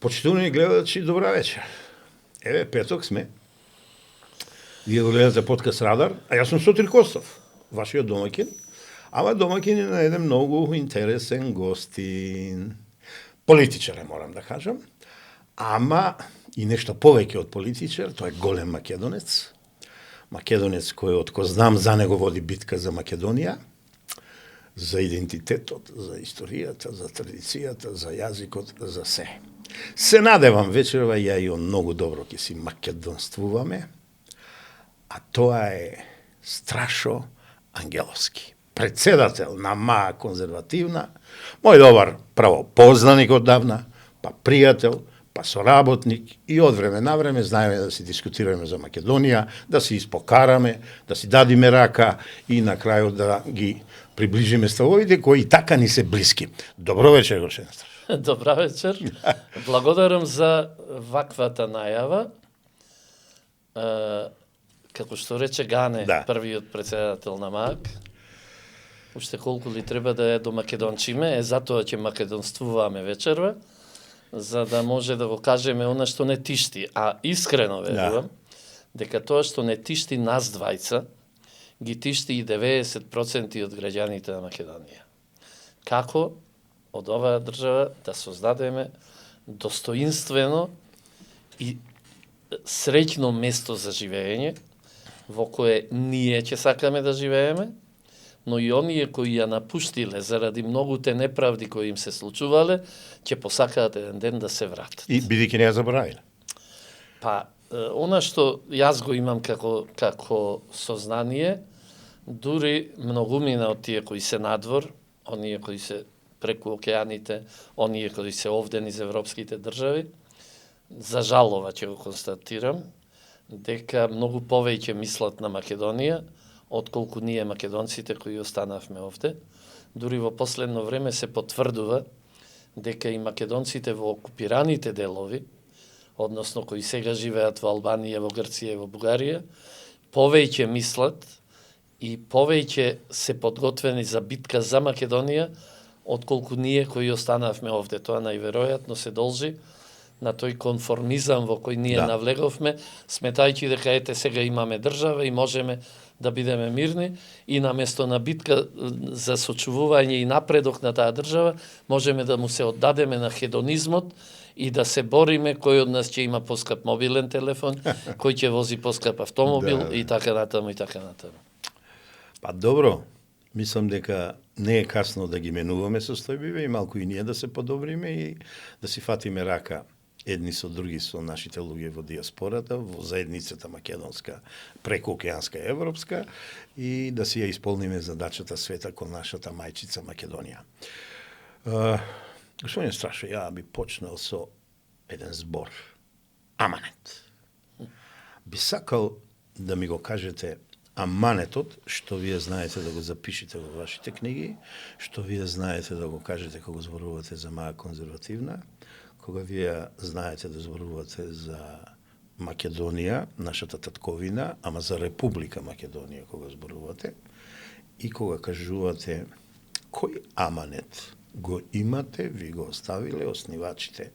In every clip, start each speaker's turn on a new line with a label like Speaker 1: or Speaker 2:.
Speaker 1: Почитувани гледачи, добра вечер. Еве, петок сме. Вие го гледате подкаст Радар, а јас сум Сотир Костов, вашиот домаќин. Ама домаќин е на еден многу интересен гостин. Политичар морам да кажам. Ама и нешто повеќе од политичар, тој е голем македонец. Македонец кој од кој знам за него води битка за Македонија, за идентитетот, за историјата, за традицијата, за јазикот, за се. Се надевам вечерва ја и он многу добро ќе си македонствуваме, а тоа е Страшо Ангеловски, председател на МА конзервативна, мој добар правопознаник оддавна, па пријател, па соработник и од време на време знаеме да си дискутираме за Македонија, да си испокараме, да си дадиме рака и на крајот да ги приближиме ставовите кои така ни се блиски. Добро вечер, Гошен.
Speaker 2: Добра вечер. Благодарам за ваквата најава. Како што рече Гане, првиот председател на МАК, уште колку ли треба да ја домакедончиме, затоа ќе македонствуваме вечерва, за да може да го кажеме она што не тишти. А искрено верувам, дека тоа што не тишти нас двајца, ги тишти и 90% од граѓаните на Македонија. Како од оваа држава да создадеме достоинствено и среќно место за живење, во кое ние ќе сакаме да живееме, но и оние кои ја напуштиле заради многуте неправди кои им се случувале, ќе посакаат еден ден да се вратат.
Speaker 1: И бидејќи не ја заборавиле.
Speaker 2: Па, она што јас го имам како сознание, дури многумина од тие кои се надвор, оние кои се преку океаните, оние кои се овде низ европските држави, за жалова ќе го констатирам, дека многу повеќе мислат на Македонија, отколку ние македонците кои останавме овде. Дури во последно време се потврдува дека и македонците во окупираните делови, односно кои сега живеат во Албанија, во Грција и во Бугарија, повеќе мислат и повеќе се подготвени за битка за Македонија, отколку ние кои останавме овде. Тоа најверојатно се должи на тој конформизам во кој ние навлеговме, сметајќи дека ете сега имаме држава и можеме да бидеме мирни и наместо на битка за сочувување и напредок на таа држава, можеме да му се оддадеме на хедонизмот и да се бориме кој од нас ќе има поскап мобилен телефон, кој ќе вози поскап автомобил и така натаму и така натаму.
Speaker 1: Па добро, мислам дека не е касно да ги менуваме состојбиве и малку и ние да се подобриме и да си фатиме рака едни со други со нашите луѓе во диаспората, во заедницата македонска, прекоокеанска и европска и да си ја исполниме задачата света кон нашата мајчица Македонија. Господин Страшо, ја би почнал со еден збор. Аманет. Би сакал да ми го кажете аманетот, што вие знаете да го запишете во вашите книги, што вие знаете да го кажете кога зборувате за МА конзервативна, кога вие знаете да зборувате за Македонија, нашата татковина, ама за Република Македонија кога зборувате, и кога кажувате кој аманет го имате, ви го оставиле основачите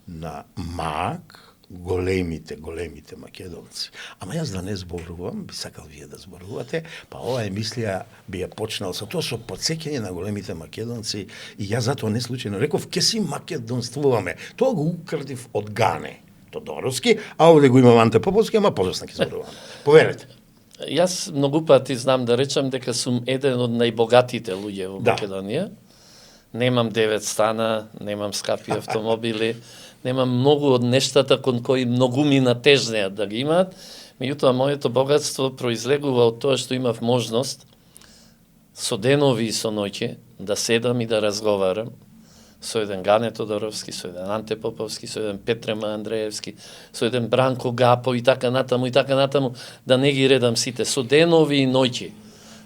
Speaker 1: на МАК, големите македонци. Ама јас да не зборувам, би сакал вие да зборувате, па ова емисија би ја почнал со тоа со подсеќање на големите македонци и јас затоа не случајно реков ке си македонствуваме. Тоа го украдив од Гане Тодоровски, а овде го имам Анте Поповски, ама подоцна ќе зборуваме. Поверете.
Speaker 2: Јас многу пати знам да речам дека сум еден од најбогатите луѓе во Македонија. Немам 9 стана, немам скапи автомобили, немам многу од нештата кон кои многумина тежнеат да ги имаат, меѓутоа моето богатство произлегува од тоа што имав можност со денови и со ноќе да седам и да разговарам со еден Гане Тодоровски, со еден Анте Поповски, со еден Петрема Андреевски, со еден Бранко Гапо и така натаму, да не ги редам сите, со денови и ноќе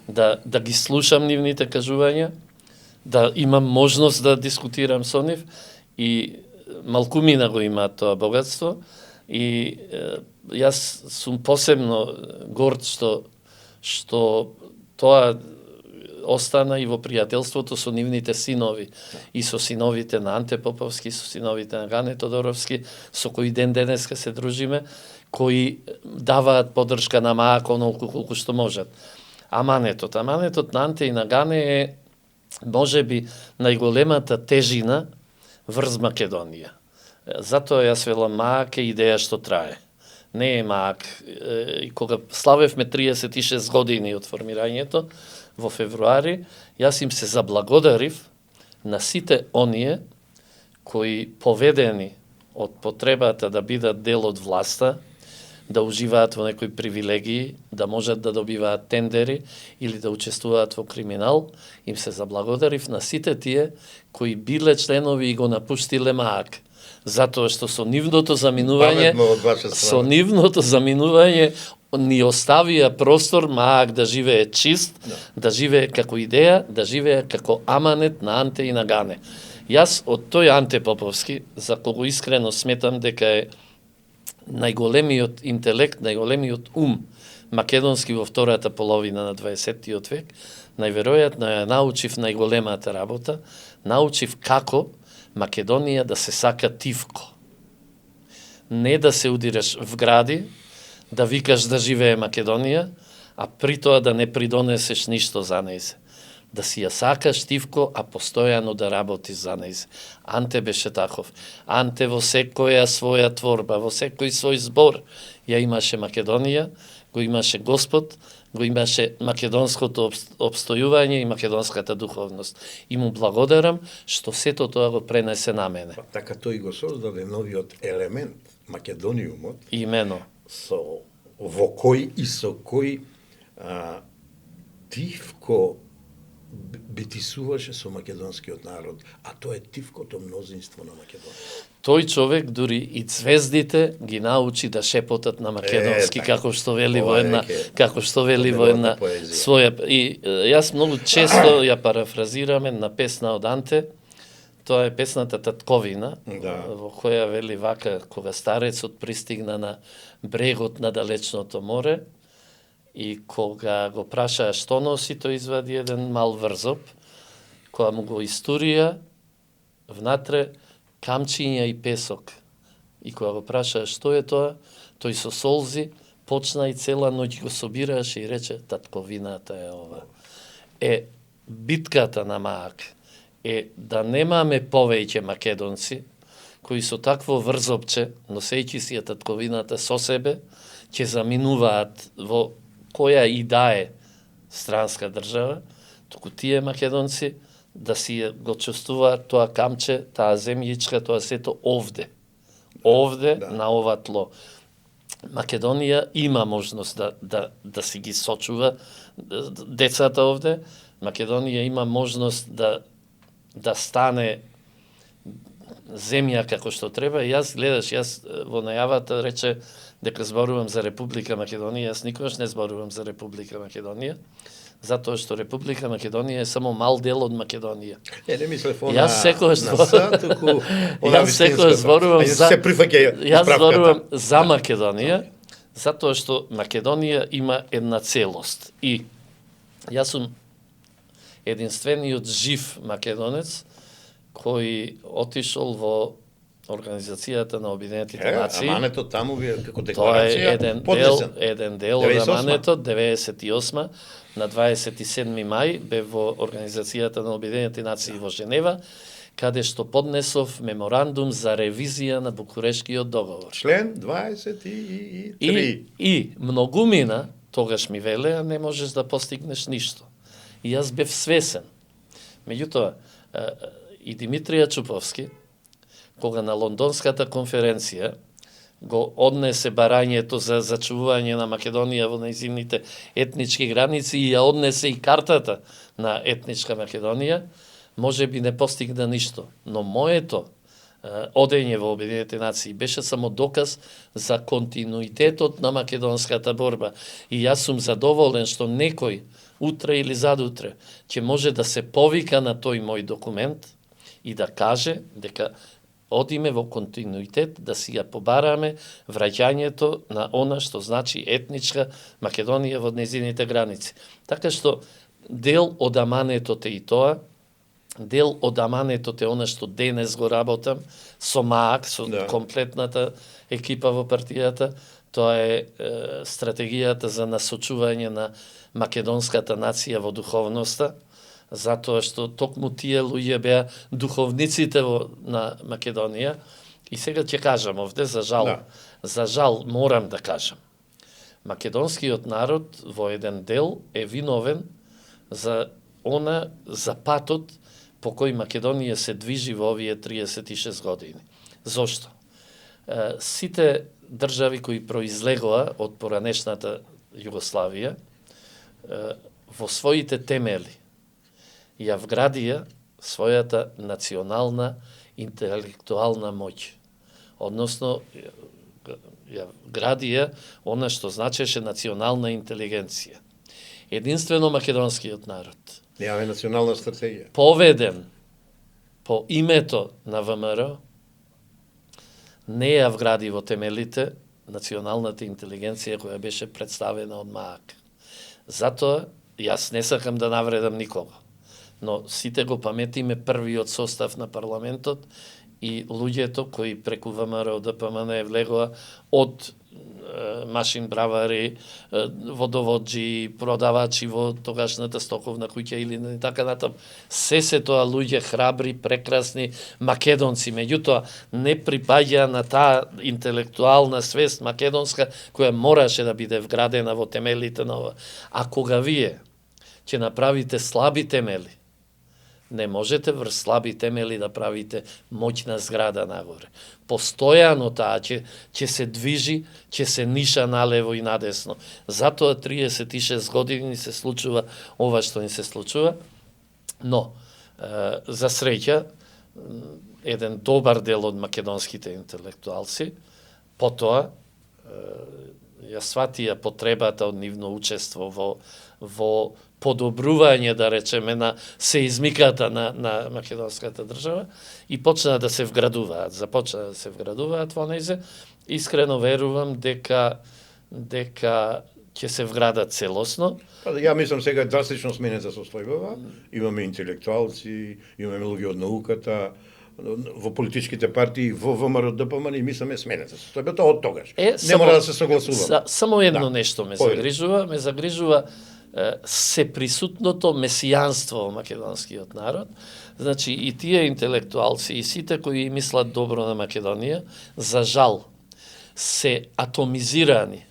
Speaker 2: да ги слушам нивните кажувања, да имам можност да дискутирам со нив и малкумина го имаат тоа богатство и јас сум посебно горд што тоа остана и во пријателството со нивните синови и со синовите на Анте Поповски, со синовите на Гане Тодоровски, со кои ден денеска се дружиме, кои даваат поддршка на Маак онолку колку што можат. Аманетот на Анте и на Гане е можеби најголемата тежина врз Македонија. Затоа јас велам Маак е идеја што трае. Не е Маак. И кога славевме 36 години од формирањето во февруари, јас им се заблагодарив на сите оние кои поведени од потребата да бидат дел од власта, да уживаат во некои привилегии, да можат да добиваат тендери или да учествуваат во криминал, им се заблагодарив на сите тие кои биле членови и го напуштиле Маак. Затоа што со нивното заминување ни оставија простор Маак да живее чист, да живее како идеја, да живее како аманет на Анте и на Гане. Јас од тој Анте Поповски, за кого искрено сметам дека е најголемиот интелект, најголемиот ум македонски во втората половина на 20-тиот век, најверојатно ја научив најголемата работа, научив како Македонија да се сака тивко. Не да се удираш в гради, да викаш да живее Македонија, а при тоа да не придонесеш ништо за нејзе. Да си ја сакаш тивко, а постојано да работиш за нејзе. Анте беше таков. Анте во секоја своја творба, во секој свој збор ја имаше Македонија, го имаше Господ, го имаше македонското обстојување и македонската духовност. И му благодарам што сето тоа го пренесе на мене.
Speaker 1: Така тој го создаде новиот елемент, Македониумот.
Speaker 2: Имено.
Speaker 1: Во кој и со кој тивко битисуваше со македонскиот народ, а тоа е тивкото мнозинство на Македонија.
Speaker 2: Тој човек дури и звездите ги научи да шепотат на македонски, како што вели во една своја. И јас многу често ја парафразирам една песна од Анте. Тоа е песната Татковина, во која вели вака: кога старецот пристигна на брегот на далечното море, и кога го прашаа што носи, тој извади еден мал врзоп, која му го истурија внатре камчиња и песок. И кога го прашаа што е тоа, тој со солзи почна и цела ноќ го собираше и рече: татковината е ова. Битката на Маак е да немаме повеќе македонци кои со такво врзопче, носејќи си ја татковината со себе, ќе заминуваат во која и да е странска држава, туку тие македонци да си го чувствуваат тоа камче, таа земјичка, тоа сето овде. На ова тло. Македонија има можност да си ги сочува децата овде. Македонија има можност да стане земја како што треба. И јас во најавата рече дека зборувам за Република Македонија. Јас никогаш не зборувам за Република Македонија, затоа што Република Македонија е само мал дел од Македонија.
Speaker 1: Не мислев она
Speaker 2: јас секогаш
Speaker 1: зборувам
Speaker 2: за Македонија, затоа што Македонија има една целост. И јас сум единствениот жив македонец кој отишол во Организацијата на Обединетите нации.
Speaker 1: Амането таму ви како декларација.
Speaker 2: Тоа е еден дел од Амането, 98 на 27 мај бе во Организацијата на Обединетите нации во Женева, каде што поднесов меморандум за ревизија на Букурешкиот договор.
Speaker 1: Член 23.
Speaker 2: И многумина тогаш ми велеа не можеш да постигнеш ништо. И јас бев свесен. Меѓутоа, и Димитрија Чуповски, кога на Лондонската конференција го однесе барањето за зачувување на Македонија во нејзините етнички граници и ја однесе и картата на етничка Македонија, може би не постигна ништо. Но моето одење во Обединетите нации беше само доказ за континуитетот на македонската борба. И јас сум задоволен што некој утре или задутре ќе може да се повика на тој мој документ и да каже дека одиме во континуитет да си ја побараме враќањето на она што значи етничка Македонија во нејзините граници. Така што дел од аманетот е и тоа, дел од аманетот е она што денес го работам со МААК, со комплетната екипа во партијата, тоа е стратегијата за насочување на македонската нација во духовноста, затоа што токму тие луѓе беа духовниците на Македонија. И сега ќе кажам овде, за жал морам да кажам. Македонскиот народ во еден дел е виновен за патот по кој Македонија се движи во овие 36 години. Зошто? Сите држави кои произлегоа од поранешната Југославија во своите темели ја вградија својата национална интелектуална моќ. Односно, ја градија она што значеше национална интелигенција. Единствено македонскиот народ.
Speaker 1: Немаме национална стратегија.
Speaker 2: Поведен по името на ВМРО, не ја вгради во темелите националната интелигенција која беше представена од МААК. Затоа, јас не сакам да навредам никого, но сите го паметиме првиот состав на парламентот и луѓето кои преку ВМРО ДПМН влегоа од машин бравари, водоводжи, продавачи во тогашната стоковна куќа или така натам. Се тоа луѓе храбри, прекрасни македонци, меѓутоа не припаѓа на таа интелектуална свест македонска која мораше да биде вградена во темелите на ова. А кога вие ќе направите слаби темели, не можете врз слаби темели да правите моќна зграда нагоре. Постојано таа ќе се движи, ќе се ниша налево и надесно. Затоа 36 години се случува ова што ни се случува. Но, за среќа, еден добар дел од македонските интелектуалци, потоа ја сватија потребата од нивно учество во подобрување, да речеме, на сеизмиката на македонската држава и почна да се вградуваат. Започна да се вградуваат во нејзе. Искрено верувам дека ќе се вградат целосно.
Speaker 1: Ја мислам сега драстично сменета состојбава. Имаме интелектуалци, имаме луѓе од науката, во политичките партии, во ВМРО ДПМН и мисламе сменета состојбата од тогаш. Не мора да се согласуваме.
Speaker 2: Само едно нешто ме загрижува сеприсутното месијанство во македонскиот народ. Значи, и тие интелектуалци, и сите кои мислат добро на Македонија, за жал, се атомизирани,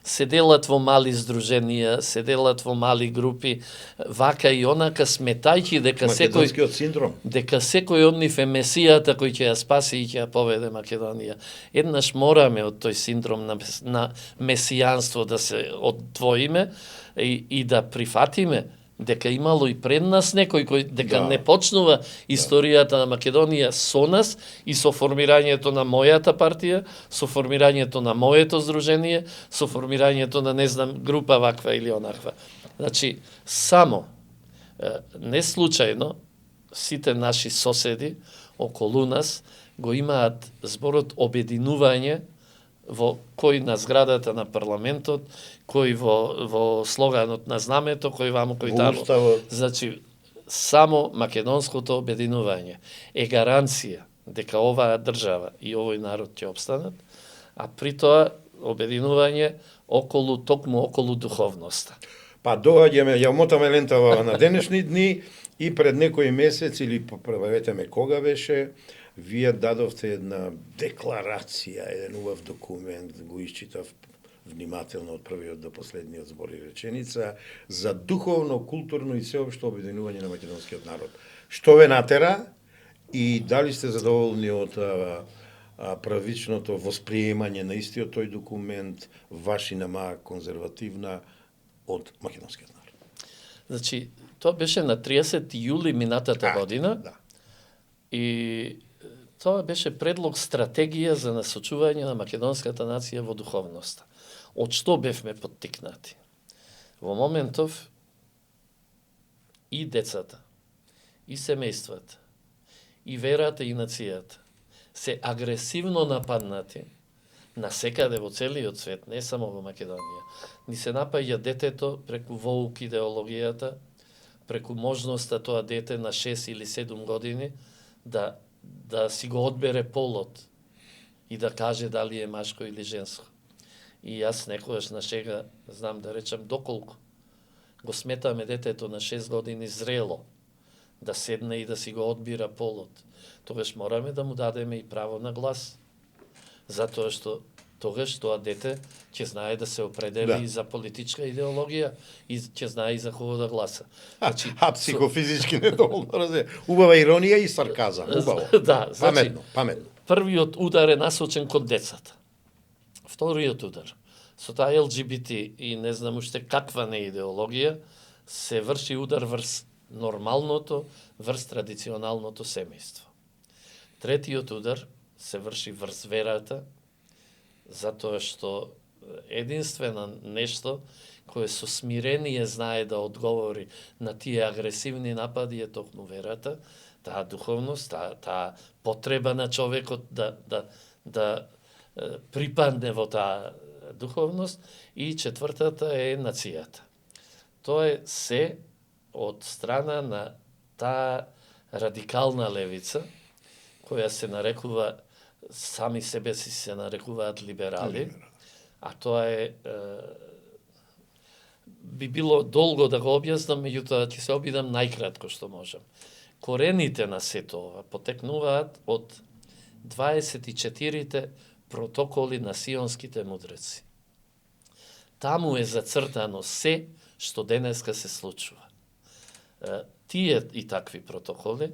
Speaker 2: се делат во мали здруженија, се делат во мали групи, вака и онака, сметајќи дека
Speaker 1: македонскиот синдром,
Speaker 2: дека секој од нив е месијата кој ќе ја спаси и ќе ја поведе Македонија. Еднаш мораме од тој синдром на месијанство да се одвоиме и да прифатиме дека имало и пред нас некој кој дека не почнува историјата на Македонија со нас и со формирањето на мојата партија, со формирањето на моето здружение, со формирањето на не знам група ваква или онаква. Значи само не случајно сите наши соседи околу нас го имаат зборот обединување во кој на зградата на парламентот, кој во слоганот на знамето, кој ваму, кој таму. Значи, само македонското обединување е гаранција дека оваа држава и овој народ ќе обстанат, а при тоа обединување токму околу духовноста.
Speaker 1: Па доаѓаме, ја мотаме лентава на денешни дни и пред некој месец или поправете ме кога беше, вие дадовте една декларација, еден убав документ, го исчитав внимателно од првиот до последниот збор и реченица, за духовно, културно и сеопшто обединување на македонскиот народ. Што ве натера и дали сте задоволни од правичното восприемање на истиот тој документ, вашина МААК конзервативна, од македонскиот народ?
Speaker 2: Значи, тоа беше на 30 јули минатата година.
Speaker 1: Да.
Speaker 2: И тоа беше предлог стратегија за насочување на македонската нација во духовноста. Од што бевме поттикнати? Во моментов и децата, и семејствата, и верата и нацијата се агресивно нападнати на секаде во целиот свет, не само во Македонија. Ни се напаѓа детето преку воук идеологијата, преку можноста тоа дете на 6 или 7 години да си го одбере полот и да каже дали е машко или женско. И јас некогаш на шега знам да речам доколку го сметаме детето на 6 години зрело да седне и да си го одбира полот, тогаш мораме да му дадеме и право на глас. Затоа што тогаш тоа дете ќе знае да се определи и за политичка идеологија и ќе знае и за кого да гласа.
Speaker 1: Значи, психофизички недоволно разе. Убава иронија и сарказам, убаво.
Speaker 2: Да, значи,
Speaker 1: паметно.
Speaker 2: Првиот удар е насочен кон децата. Вториот удар, со таа ЛГБТ и не знам уште каква не идеологија, се врши удар врз нормалното, врз традиционалното семејство. Третиот удар се врши врз верата, затоа што единствено нешто кое со смирение знае да одговори на тие агресивни напади е токму верата, таа духовност, таа потреба на човекот да припадне во таа духовност, и четвртата е нацијата. Тоа е се од страна на таа радикална левица, која се нарекува, сами себе си се нарекуваат либерали, а тоа е, би било долго да го објаснам, меѓутоа ќе се обидам најкратко што можам. Корените на сето ова потекнуваат од 24-те протоколи на сионските мудреци. Таму е зацртано се што денеска се случува. Тие и такви протоколи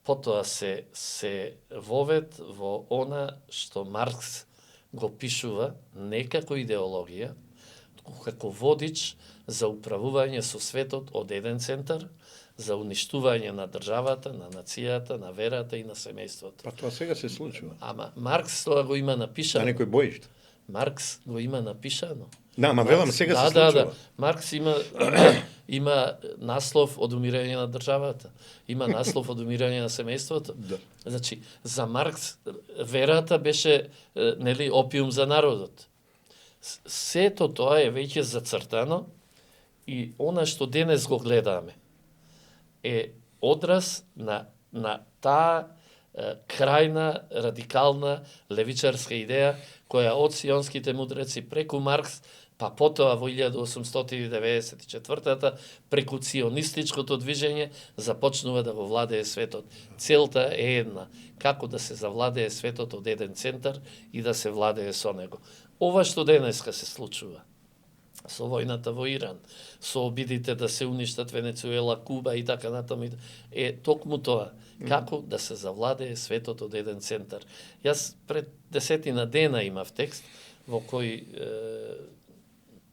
Speaker 2: потоа се вовед во она што Маркс го пишува не како идеологија, како водич за управување со светот од еден центар, за уништување на државата, на нацијата, на верата и на семејството.
Speaker 1: Па тоа сега се случува.
Speaker 2: Ама Маркс тоа го има напишано.
Speaker 1: А некој боиште?
Speaker 2: Маркс го има напишано.
Speaker 1: Да, ама велам сега се случува.
Speaker 2: Да. Маркс има наслов од умирање на државата, има наслов од умирање на семејството.
Speaker 1: Да.
Speaker 2: Значи, за Маркс верата беше нели опиум за народот. Сето тоа е веќе зацртано и она што денес го гледаме е одраз на таа крајна, радикална, левичарска идеја која од сионските мудреци преку Маркс, па потоа во 1894-та преку ционистичкото движење започнува да го владее светот. Целта е една, како да се завладее светот од еден центар и да се владее со него. Ова што денеска се случува со војната во Иран, со обидите да се уништат Венецуела, Куба и така натаму, е токму тоа, како да се завладее светот од еден центар. Јас пред 10 дена имав текст во кој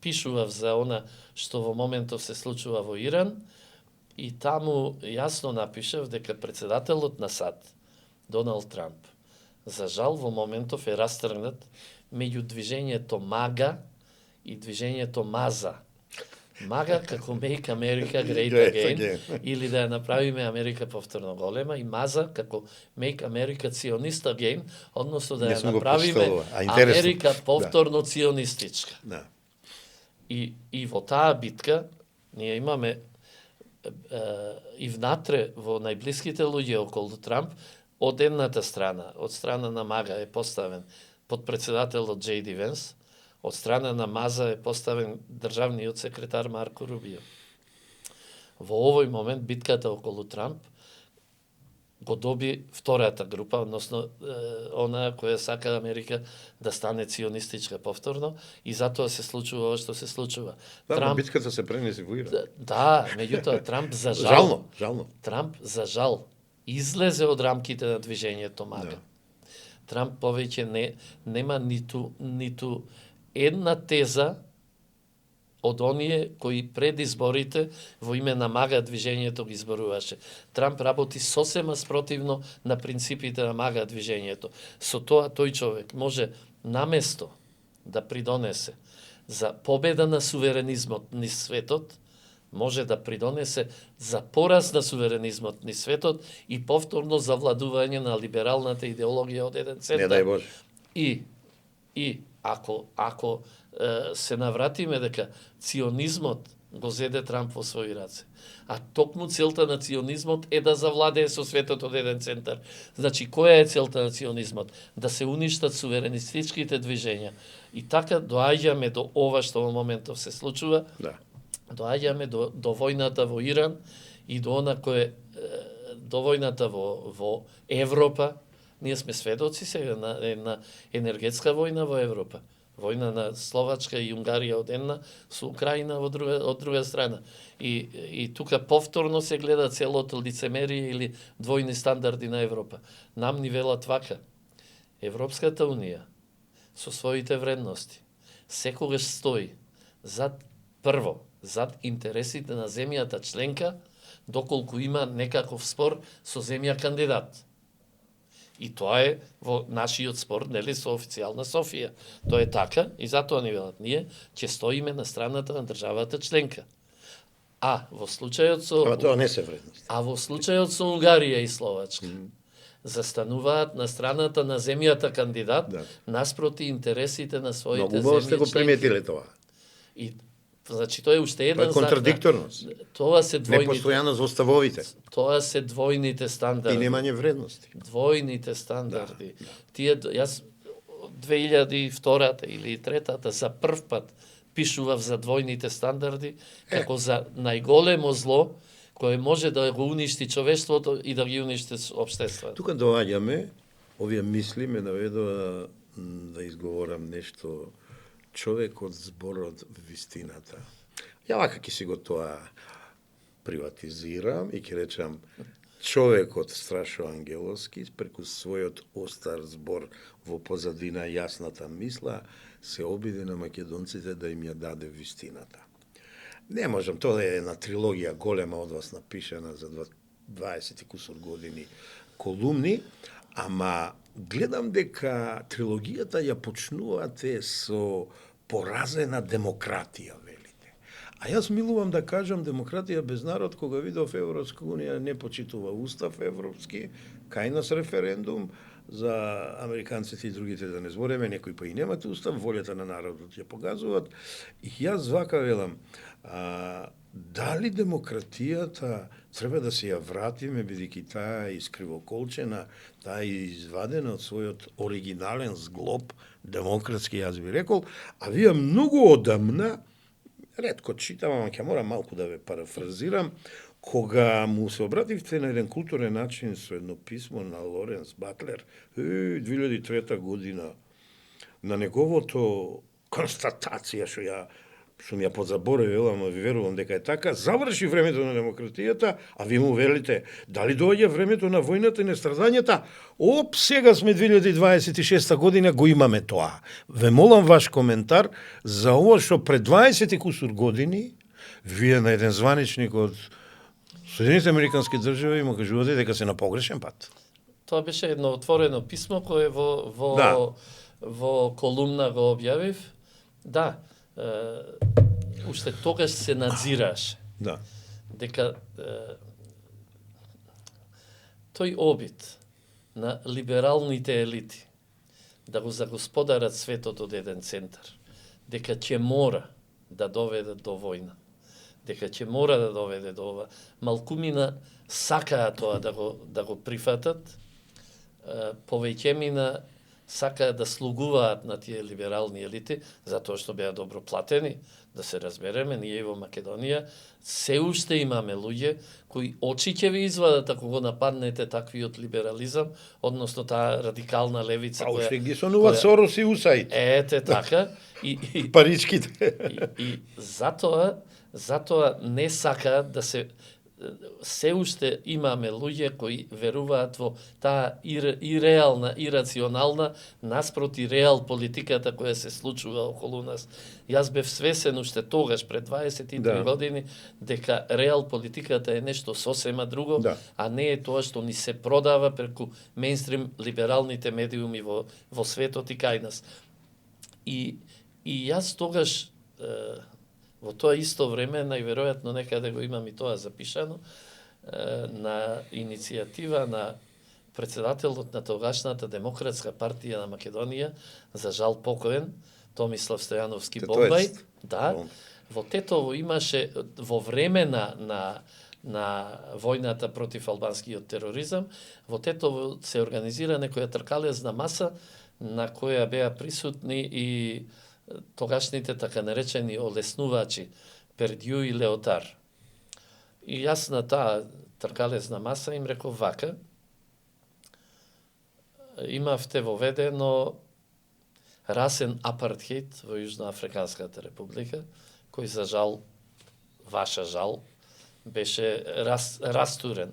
Speaker 2: пишував за она што во моментов се случува во Иран и таму јасно напишав дека председателот на САД, Доналд Трамп, за жал во моментов е растргнат меѓу движењето МАГА и движењето МАЗА. МАГА како Make America Great Again, или да ја направиме Америка повторно голема, и МАЗА како Make America Zionist Again, односно да ја направиме Америка повторно ционистичка.
Speaker 1: Да.
Speaker 2: И во таа битка ние имаме и внатре во најблиските луѓе околу Трамп, од едната страна, од страна на МАГА е поставен подпредседателот Джей Ди Венс, од страна на МАЗА е поставен државниот секретар Марко Рубио. Во овој момент битката околу Трамп го доби втората група, односно она која сака Америка да стане ционистичка повторно, и затоа се случува ова што се случува.
Speaker 1: Да,
Speaker 2: Трамп,
Speaker 1: битката се пренеси во Иран.
Speaker 2: Да, меѓутоа Трамп за жал.
Speaker 1: Жално.
Speaker 2: Трамп за жал излезе од рамките на движењето МАГА. Да. Трамп повеќе нема ниту една теза од оние кои пред изборите во име на МАГА движењето ги изборуваше. Трамп работи сосема спротивно на принципите на МАГА движењето. Со тоа тој човек може наместо да придонесе за победа на суверенизмот низ светот, може да придонесе за пораз на суверенизмот низ светот и повторно завладување на либералната идеологија од еден центар.
Speaker 1: Не дај Боже.
Speaker 2: И ако се навратиме дека ционизмот го зеде Трамп во своји раце. А токму целта на ционизмот е да завладее со светот од еден центар. Значи, која е целта на ционизмот? Да се уништат суверенистичките движења. И така доаѓаме до ова што во моментов се случува.
Speaker 1: Да.
Speaker 2: Доаѓаме до војната во Иран и до она кое до војната во Европа. Ние сме сведоци сега на енергетска војна во Европа. Војна на Словачка и Унгарија од една, со Украина од друга страна. И тука повторно се гледа целото лицемерие или двојни стандарди на Европа. Нам ни велат вака. Европската Унија со своите вредности секогаш стои зад интересите на земјата членка, доколку има некаков спор со земја кандидат. И тоа е во нашиот спор, нели, со официјална Софија. Тоа е така и затоа ни велат. Ние ќе стоиме на страната на државата членка. А во случајот со
Speaker 1: тоа не се вредности.
Speaker 2: А во случајот со Унгарија и Словачка застануваат на страната на земјата кандидат, наспроти интересите на своите земји.
Speaker 1: Многу сте го приметиле тоа.
Speaker 2: И значи тоа е уште еден
Speaker 1: тоа е контрадикторност.
Speaker 2: Тоа се двојните.
Speaker 1: Непостојаност во ставовите.
Speaker 2: Тоа се двојните стандарди.
Speaker 1: И немање вредности.
Speaker 2: Двојните стандарди. Тие јас 2002 или 2003 за прв пат пишував за двојните стандарди како за најголемо зло кое може да го уништи човештвото и да ги уништи општеството.
Speaker 1: Тука доаѓаме, овие мисли ме наведува да изговорам нешто. Човек од зборот вистината. Ја вака ќе си го тоа приватизирам и ќе речам човекот Страшо Ангеловски преку својот остар збор во позадина јасната мисла се обиде на македонците да им ја даде вистината. Не можам, тоа е една трилогија голема од вас напишана за 20 и кусор години колумни, ама гледам дека трилогијата ја почнувате со поразена демократија, велите. А јас милувам да кажам демократија без народ, кога видов Европска унија не почитува устав европски, кај нас референдум, за американците и другите да не збореме, некои па и немат устав, волјата на народот ја погазуваат. И јас вака велам, дали демократијата треба да се ја вратиме, бидејќи таа е искривоколчена, таа е извадена од својот оригинален зглоб, демократски, јас би рекол, а вие многу одамна, ретко читам, ама ќе морам малку да ве парафразирам, кога му се обративте на еден културен начин со едно писмо на Лоренс Батлер, 2003 година, на неговото констатација што сум ја подзаборавил, ама ви верувам дека е така, заврши времето на демократијата, а ви му велите, дали доаѓа времето на војната и на страдањата? Оп, сега сме 2026 година, го имаме тоа. Ве молам ваш коментар за ово што пред 20 и кусур години, вие на еден званичник од Соединените Американски држави му кажувате дека се на погрешен пат.
Speaker 2: Тоа беше едно отворено писмо кое во колумна го објавив. Да, уште тогаш се надзираше.
Speaker 1: Да.
Speaker 2: Дека тој обид на либералните елити да го загосподарат светот од еден центар, дека ќе мора да доведат до војна, дека ќе мора да доведе до ова. Малкумина сакаа тоа да го прифатат, повеќемина сакаа да слугуваат на тие либерални елити, затоа што беа добро платени, да се разбереме, ние во Македонија се уште имаме луѓе кои очи ќе ви извадат ако го нападнете таквиот либерализам, односно таа радикална левица
Speaker 1: која уште ги сонуваат Сорос и Усаид.
Speaker 2: Ете така и
Speaker 1: паричките.
Speaker 2: И затоа не сакаат да се уште имаме луѓе кои веруваат во таа иреална, ирационална, наспроти реал политиката која се случува околу нас. Јас бев свесен уште тогаш, пред 23 години, дека реал политиката е нешто сосема друго, а не е тоа што ни се продава преку мејнстрим либералните медиуми во светот и кај нас. И јас тогаш во тоа исто време, најверојатно некаде го имам и тоа запишано, на иницијатива на председателот на тогашната Демократска партија на Македонија, за жал покоен, Томислав Стојановски Бомбај, Во Тетово имаше во време на војната против албанскиот тероризам, во Тетово се организира некоја тркалезна маса на која беа присутни и тогашните така наречени олеснувачи Пердју и Леотар. И јас на таа тркалезна маса им реков вака: имавте воведено расен апартхеид во Јужноафриканската република, кој за жал, ваша жал, беше растурен.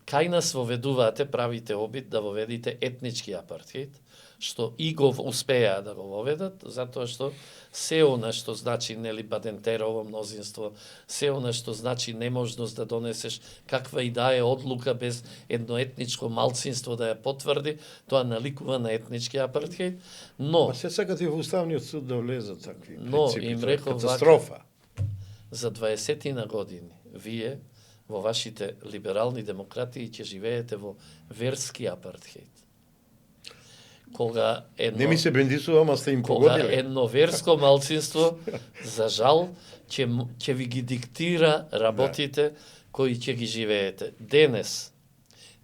Speaker 2: Кај нас воведувате, правите обид да воведите етнички апартхеид, што и го успеа да го воведат, затоа што се она што значи нели Бадентерово мнозинство, се она што значи неможност да донесеш каква и да е одлука без едноетничко малцинство да ја потврди, тоа наликува на етнички апартхеид, но
Speaker 1: се сакат и во Уставниот суд да влезат такви
Speaker 2: но
Speaker 1: принципи.
Speaker 2: им реков
Speaker 1: катастрофа.
Speaker 2: За 20 години вие во вашите либерални демократии ќе живеете во верски апартхеид. Кога
Speaker 1: Не ми се бендисувам, а сте им
Speaker 2: кога
Speaker 1: погодиле.
Speaker 2: едно верско малцинство, за жал, ќе ви ги диктира работите кои ќе ги живеете. Денес,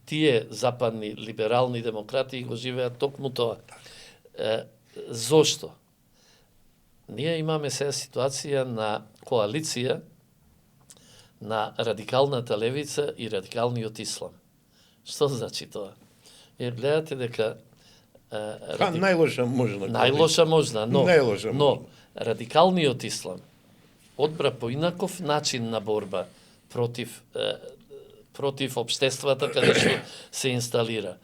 Speaker 2: тие западни либерални демократии го живеат токму тоа. Зошто? Ние имаме сега ситуација на коалиција на радикалната левица и радикалниот ислам. Што значи тоа? Гледате дека
Speaker 1: Најлоша можна.
Speaker 2: најлоша можна, но
Speaker 1: Најлоша
Speaker 2: но радикалниот ислам одбра поинаков начин на борба против против општествата каде што се инсталира.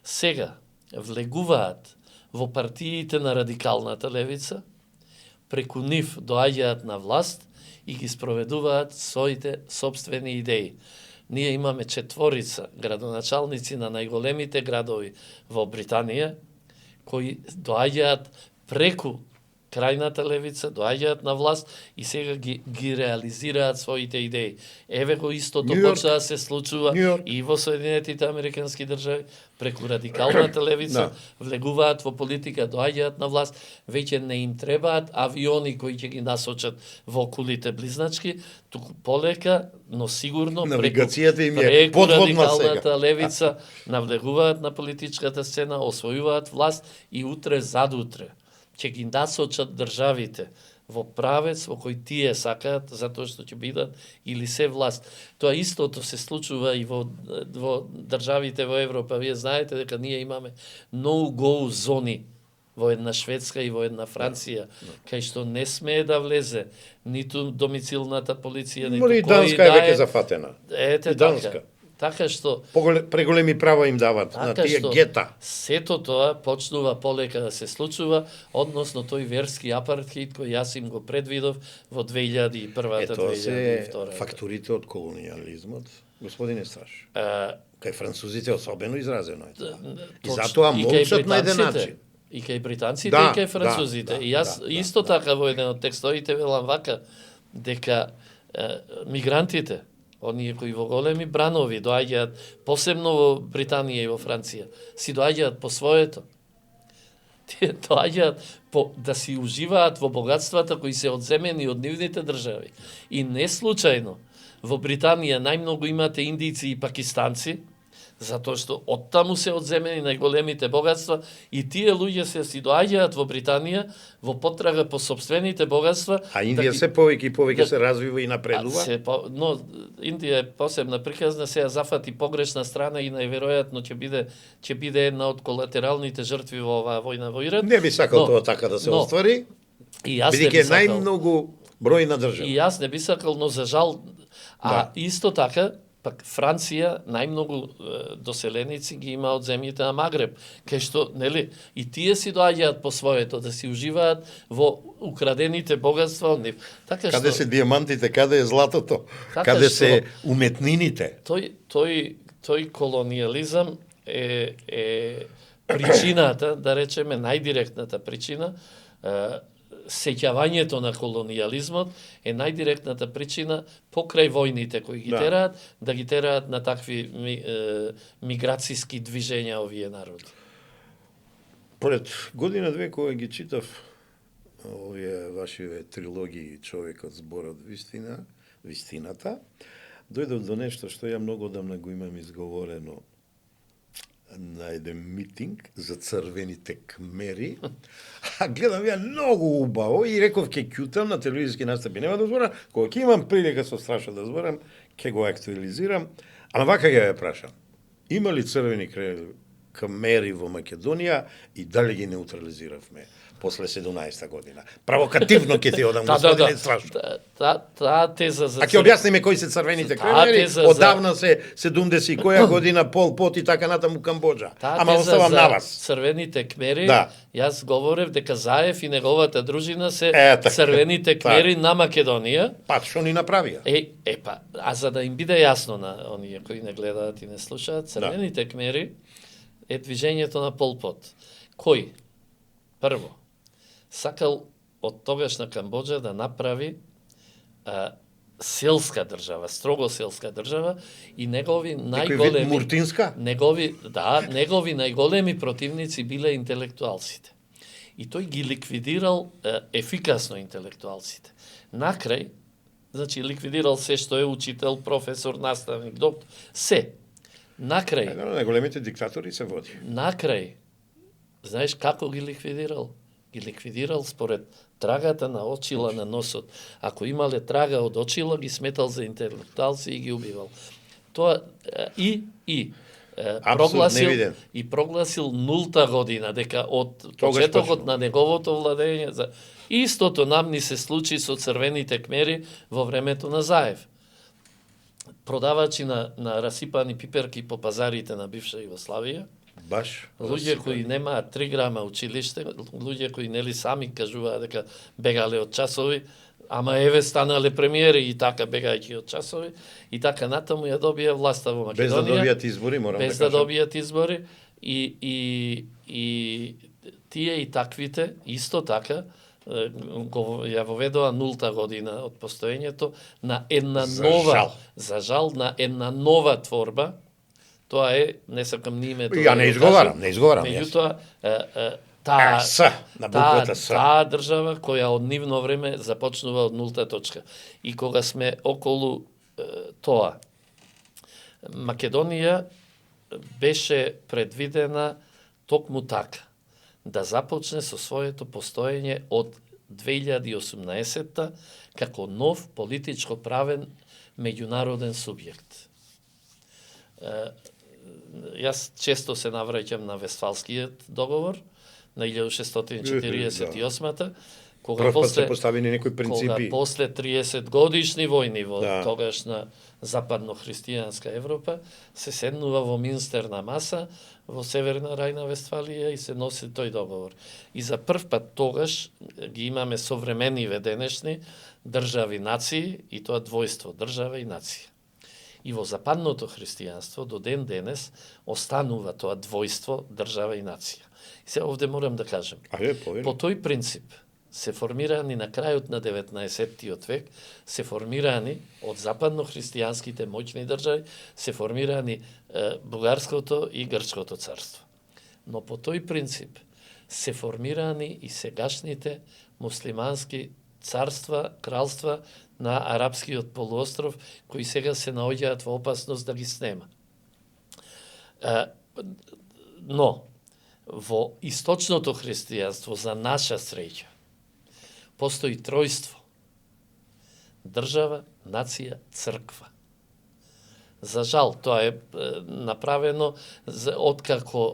Speaker 2: Сега влегуваат во партиите на радикалната левица, преку нив доаѓаат на власт и ги спроведуваат своите собствени идеи. Ние имаме 4 градоначалници на најголемите градови во Британија, кои доаѓаат преку крајната левица, доаѓаат на власт и сега ги реализираат своите идеи. Еве го истото почна да се случува и во Соединетите Американски држави, преку радикалната левица влегуваат во политика, доаѓаат на власт, веќе не им требаат авиони кои ќе ги насочат во кулите близначки, туку полека, но сигурно
Speaker 1: навигацијата им е
Speaker 2: преку
Speaker 1: подводна
Speaker 2: радикалната
Speaker 1: сега.
Speaker 2: левица навлегуваат на политичката сцена, освојуваат власт и утре задутре ќе ги насочат државите во правец во кој тие сакаат, затоа што ќе бидат или се власт. Тоа истото се случува и во државите во Европа. Вие знаете дека ние имаме no-go зони во една Шведска и во една Франција, кај што не смее да влезе ниту домицилната полиција, ниту
Speaker 1: Мори и Данска е веќе зафатена.
Speaker 2: Ете
Speaker 1: Данска.
Speaker 2: Така што
Speaker 1: Преголеми права им дават на тие гета.
Speaker 2: Сето тоа почнува полека да се случува, односно тој верски апартхеид кој јас им го предвидов во 2001-та, 2002-та.
Speaker 1: Се фактурите од колониализмот, господине Страш. Кај французите особено изразено е тоа. И затоа молчат на еден начин.
Speaker 2: И кај британците, и кај французите. И јас исто така во еден од текстовите велам вака, дека мигрантите, оние кои во големи бранови доаѓаат, посебно во Британија и во Франција, си доаѓаат по своето. Тие доаѓаат да си уживаат во богатствата кои се одземени од нивните држави. И не случајно во Британија најмногу имате индици и пакистанци, затоа што оттаму се одземени најголемите богатства и тие луѓе си доаѓаат во Британија во потрага по собствените богатства.
Speaker 1: А Индија се повеќе и повеќе се развива и напредува.
Speaker 2: Но Индија е посебна приказна, сега зафати погрешна страна и најверојатно ќе биде една од колатералните жртви во оваа војна во Иран.
Speaker 1: Не би сакал тоа така да се оствари. Бидејќи најмногу бројна држава.
Speaker 2: И јас не би сакал, но за жал, исто така пак Франција најмногу доселеници ги има од земјите на Магреб, кај што, нели, и тие си доаѓаат по своето да си уживаат во украдените богатства од нив. Така
Speaker 1: каде се диамантите, каде е златото, каде се уметнините.
Speaker 2: Тој колониализам е причината, да речеме најдиректната причина, сеќавањето на колониализмот е најдиректната причина покрај војните кои ги тераат, да ги тераат на такви миграцијски движења овие народи.
Speaker 1: Пред година-две кога ги читав овие вашиве трилогии Човекот, зборот, вистината, дојдов до нешто што ја многу одамна го имам изговорено на еден митинг за црвените кмери. А гледам ја многу убаво и реков ке ќутам на телевизиски настапи. Нема да зборам, кога ќе имам прилика со страшно да зборам, ке го актуализирам. Ама вака ја прашам. Има ли црвени кмери во Македонија и дали ги неутрализиравме после 17-та година? Провокативно ќе ти одам, господине, страшно.
Speaker 2: Таа теза за...
Speaker 1: А ќе објасниме кои се црвените кмери? Одавна се 70 и која година, Пол Пот и така натаму Камбоџа. Ама оставам на вас.
Speaker 2: Црвените кмери,
Speaker 1: да.
Speaker 2: Јас говорев дека Заев и неговата дружина се црвените кмери на Македонија.
Speaker 1: Па, што ни направија?
Speaker 2: Па, а за да им биде јасно на оние кои не гледаат и не слушаат, црвените кмери е движењето на Пол Пот. Кој? Прво, сакал од тогашна Камбоџа да направи селска држава, строго селска држава и негови најголеми
Speaker 1: муртинска?
Speaker 2: Негови најголеми противници биле интелектуалците. И тој ги ликвидирал ефикасно интелектуалците. Накрај, значи ликвидирал се што е учител, професор, наставник, доктор, се. Накрај,
Speaker 1: еден од најголемите диктатори се води.
Speaker 2: Накрај, знаеш како ги ликвидирал? Ги ликвидирал според трагата на очила на носот. Ако имале трага од очила, ги сметал за интелектуалци и ги убивал. Тоа прогласил нулта година, дека од почетокот на неговото владење за истото нам ни се случи со црвените кмери во времето на Заев. Продавачи на расипани пиперки по пазарите на бивша Југославија,
Speaker 1: баш
Speaker 2: луѓе кои немаат 3 грама училиште, луѓе кои нели сами кажуваат дека бегале од часови, ама еве станале премиери и така бегајќи од часови, и така натаму ја добија власта во Македонија.
Speaker 1: Без да добијат избори, морам да кажам.
Speaker 2: Без да добијат избори и тие и таквите исто така ја воведоа нулта година од постоењето на една нова, за жал, на една нова творба. Тоа е, не сакам ни името.
Speaker 1: Ја не изговарам.
Speaker 2: Меѓутоа, таа држава која од нивно време започнува од нулта точка. И кога сме околу тоа, Македонија беше предвидена токму така, да започне со своето постоење од 2018 како нов политичко правен меѓународен субјект. Јас често се навраќам на Вестфалскиот договор на 1648-та, кога после
Speaker 1: поставени некои принципи,
Speaker 2: кога после 30 годишни војни во тогашна западно-христијанска Европа, се седнува во Минстерна маса во Северна Рајна Вестфалија и се носи тој договор. И за прв пат тогаш ги имаме современиве денешни држави нации, и тоа двојство држава и нација. И во западното христијанство до ден денес останува тоа двојство држава и нација. И се овде морам да кажам, по тој принцип се формирани на крајот на 19-тиот век, се формирани од западно-христијанските моќни држави, се формирани Бугарското и Грчкото царство. Но по тој принцип се формирани и сегашните муслимански царства, кралства на арапскиот полуостров, кои сега се наоѓаат во опасност да ги снема. Но, во источното христијанство, за наша среќа, постои тројство. Држава, нација, црква. За жал, тоа е направено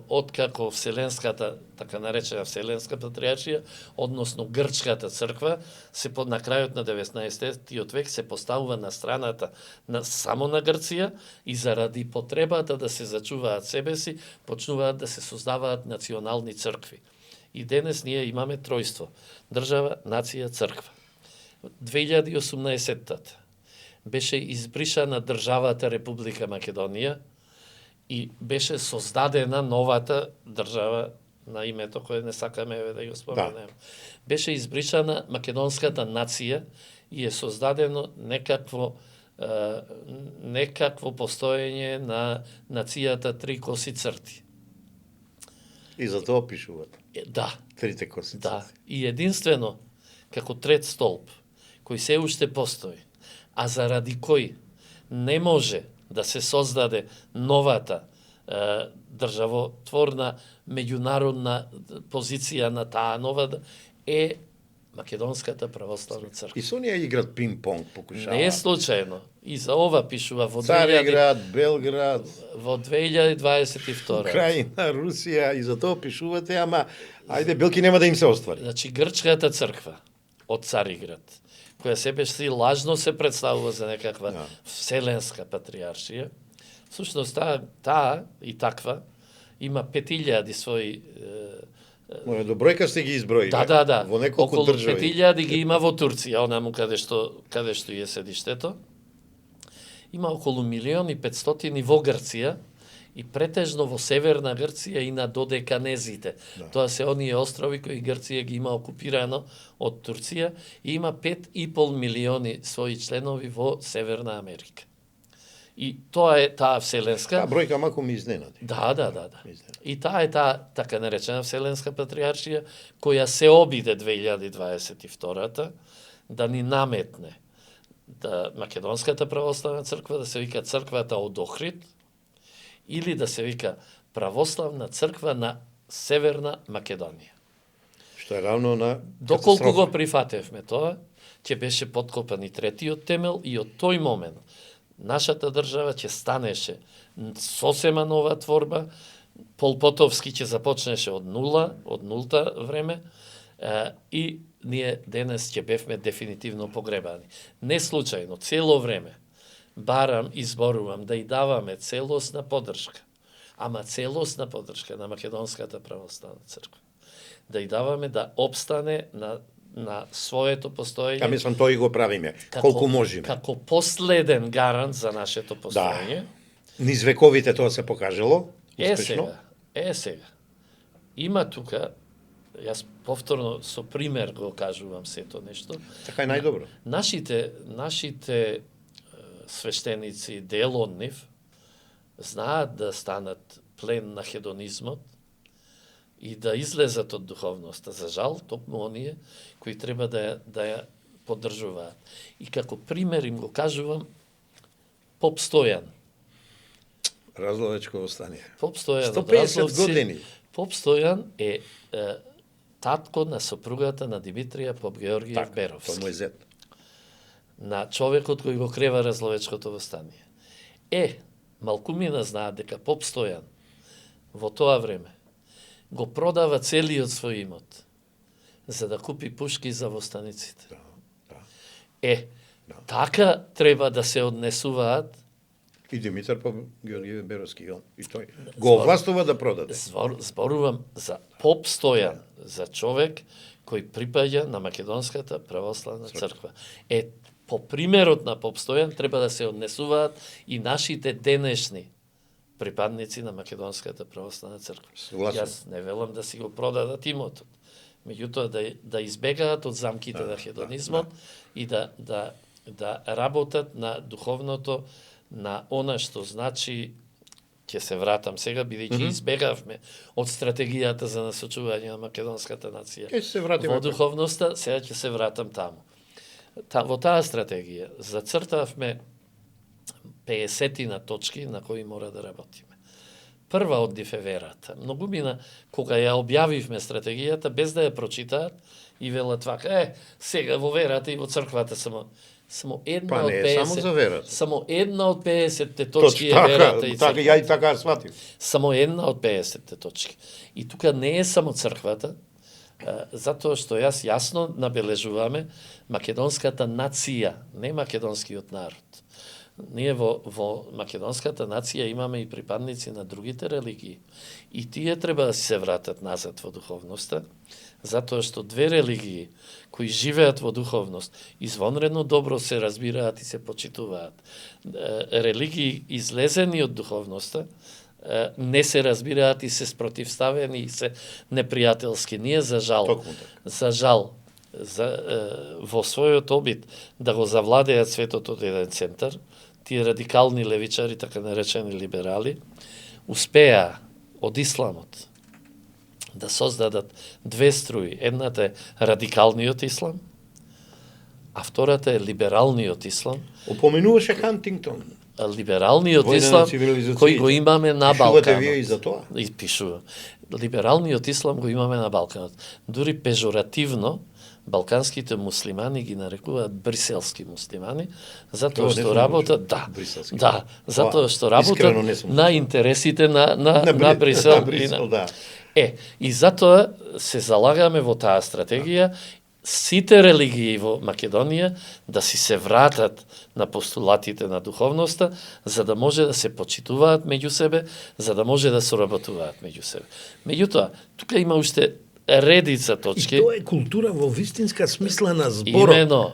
Speaker 2: откако Вселенската, така наречена Вселенска патриаршија, односно Грчката црква, на крајот на 19-тиот век се поставува на страната само на Грција и заради потребата да се зачуваат себеси, почнуваат да се создаваат национални цркви. И денес ние имаме тројство. Држава, нација, црква. 2018-тата беше избришана државата Република Македонија и беше создадена новата држава на името кое не сакаме да ја споменеме. Беше избришана македонската нација и е создадено некакво постоење на нацијата три коси црти.
Speaker 1: И за тоа пишуваат.
Speaker 2: Да.
Speaker 1: Трите коси црти.
Speaker 2: Да. И единствено како трет столб, кој се уште постои, а заради кој не може да се создаде новата државотворна меѓународна позиција на таа нова е Македонската православна црква.
Speaker 1: И со неја играт пинг-понг, покушава.
Speaker 2: Не е случајно. И за ова пишува во
Speaker 1: Цариград, Белград,
Speaker 2: во 2022.
Speaker 1: Украина, Русија, и за тоа пишувате, ама ајде белки нема да им се оствари.
Speaker 2: Значи грчката црква од Цариград, која себе си лажно се представува за некаква вселенска патриаршија, всушност таа и таква има 5000 своји
Speaker 1: Моја до бројка сте ги изброили.
Speaker 2: Да.
Speaker 1: Во неколку
Speaker 2: околу
Speaker 1: држави.
Speaker 2: 5000 ги има во Турција, онаму каде што е седиштето. Има околу 1.500.000 во Грција и претежно во северна Грција и на Додеканезите. Тоа се оние острови кои Грција ги има окупирано од Турција и има 5,5 милиони своји членови во Северна Америка. И тоа е таа вселенска.
Speaker 1: Таа бројка мако ми изненади.
Speaker 2: Да. И таа е таа така наречена вселенска патриаршија која се обиде 2022-та да ни наметне да Македонската православна црква да се вика црквата од Охрид или да се вика православна црква на Северна Македонија.
Speaker 1: Што е равно на
Speaker 2: Доколку го прифатевме тоа, ќе беше подкопан и третиот темел и од тој момент нашата држава ќе станеше сосема нова творба, Полпотовски ќе започнеше од нулта време, и ние денес ќе бевме дефинитивно погребани. Не случајно, цело време барам и зборувам да и даваме целосна поддршка, ама целосна поддршка на Македонската православна црква. Да и даваме да обстане на своето постоење.
Speaker 1: А мислам тоа и го правиме, колку можеме.
Speaker 2: Како последен гарант за нашето постоење.
Speaker 1: Низ вековите тоа се покажало успешно.
Speaker 2: Сега. Има тука, јас повторно со пример го кажувам сето нешто.
Speaker 1: Така е најдобро.
Speaker 2: Нашите свештеници, дел од нив, знаат да станат плен на хедонизмот и да излезат од духовноста. За жал, токму оние кои треба да ја поддржуваат. И како пример им го кажувам Поп Стојан.
Speaker 1: Разловечко остание.
Speaker 2: Поп Стојан
Speaker 1: 150 години.
Speaker 2: Поп Стојан е татко на сопругата на Димитрија Поп Георгиев Беровски.
Speaker 1: Тоа му е зет.
Speaker 2: На човекот кој го крева Разловечкото востание. Малкумина знаат дека Поп Стојан во тоа време го продава целиот свој имот за да купи пушки за востаниците. Така треба да се однесуваат.
Speaker 1: И Димитар Поп Георгиев Беровски, и тој го овластува да продаде.
Speaker 2: Зборувам за Поп Стојан, за човек кој припаѓа на Македонската православна црква. По примерот на Поп Стојан треба да се однесуваат и нашите денешни припадници на Македонската православна црква. Јас не велам да си го продадат имотот, меѓутоа да избегаат од замките на хедонизмот и да работат на духовното, на она што значи, ќе се вратам сега, бидејќи избегавме од стратегијата за насочување на македонската нација. Во духовноста, сега ќе се вратам таму. Во таа стратегија зацртавме 50 точки на кои мора да работиме. Прва од нив е верата. Многумина, кога ја објавивме стратегијата, без да ја прочитаат, и велат вака, сега во верата и во црквата само една од 50. Само една од 50 точки е верата и црквата.
Speaker 1: Ја и така сватив.
Speaker 2: Само една од 50 точки. И тука не е само црквата, затоа што јас јасно набележуваме македонската нација, не македонскиот народ. Ние во македонската нација имаме и припадници на другите религии. И тие треба да се вратат назад во духовноста, затоа што две религии кои живеат во духовност извонредно добро се разбираат и се почитуваат. Религии излезени од духовноста не се разбираат и се спротивставени и се непријателски. Ние за жал во својот обид да го завладеат светот од еден центар, тие радикални левичари, така наречени либерали, успеа од исламот да создадат две струи. Едната е радикалниот ислам, а втората е либералниот ислам.
Speaker 1: Опоменуваше Хантингтон.
Speaker 2: Либералниот
Speaker 1: Војна
Speaker 2: ислам
Speaker 1: на цивилизациите.
Speaker 2: кој го имаме на
Speaker 1: Пишувате
Speaker 2: Балканот.
Speaker 1: вие и за тоа?
Speaker 2: И пишува. Либералниот ислам го имаме на Балканот. Дури пежоративно балканските муслимани ги нарекуваат бриселски муслимани, затоа
Speaker 1: не
Speaker 2: што
Speaker 1: сум
Speaker 2: работат,
Speaker 1: слушал, бриселски.
Speaker 2: да, затоа што
Speaker 1: искрено не
Speaker 2: работат
Speaker 1: сум
Speaker 2: на интересите на Брисел.
Speaker 1: На Брисел, да.
Speaker 2: И затоа се залагаме во таа стратегија сите религии во Македонија да си се вратат на постулатите на духовноста, за да може да се почитуваат меѓу себе, за да може да соработуваат меѓу себе. Меѓутоа, тука има уште редица точки.
Speaker 1: И тоа е култура во вистинска смисла на зборот.
Speaker 2: Имено.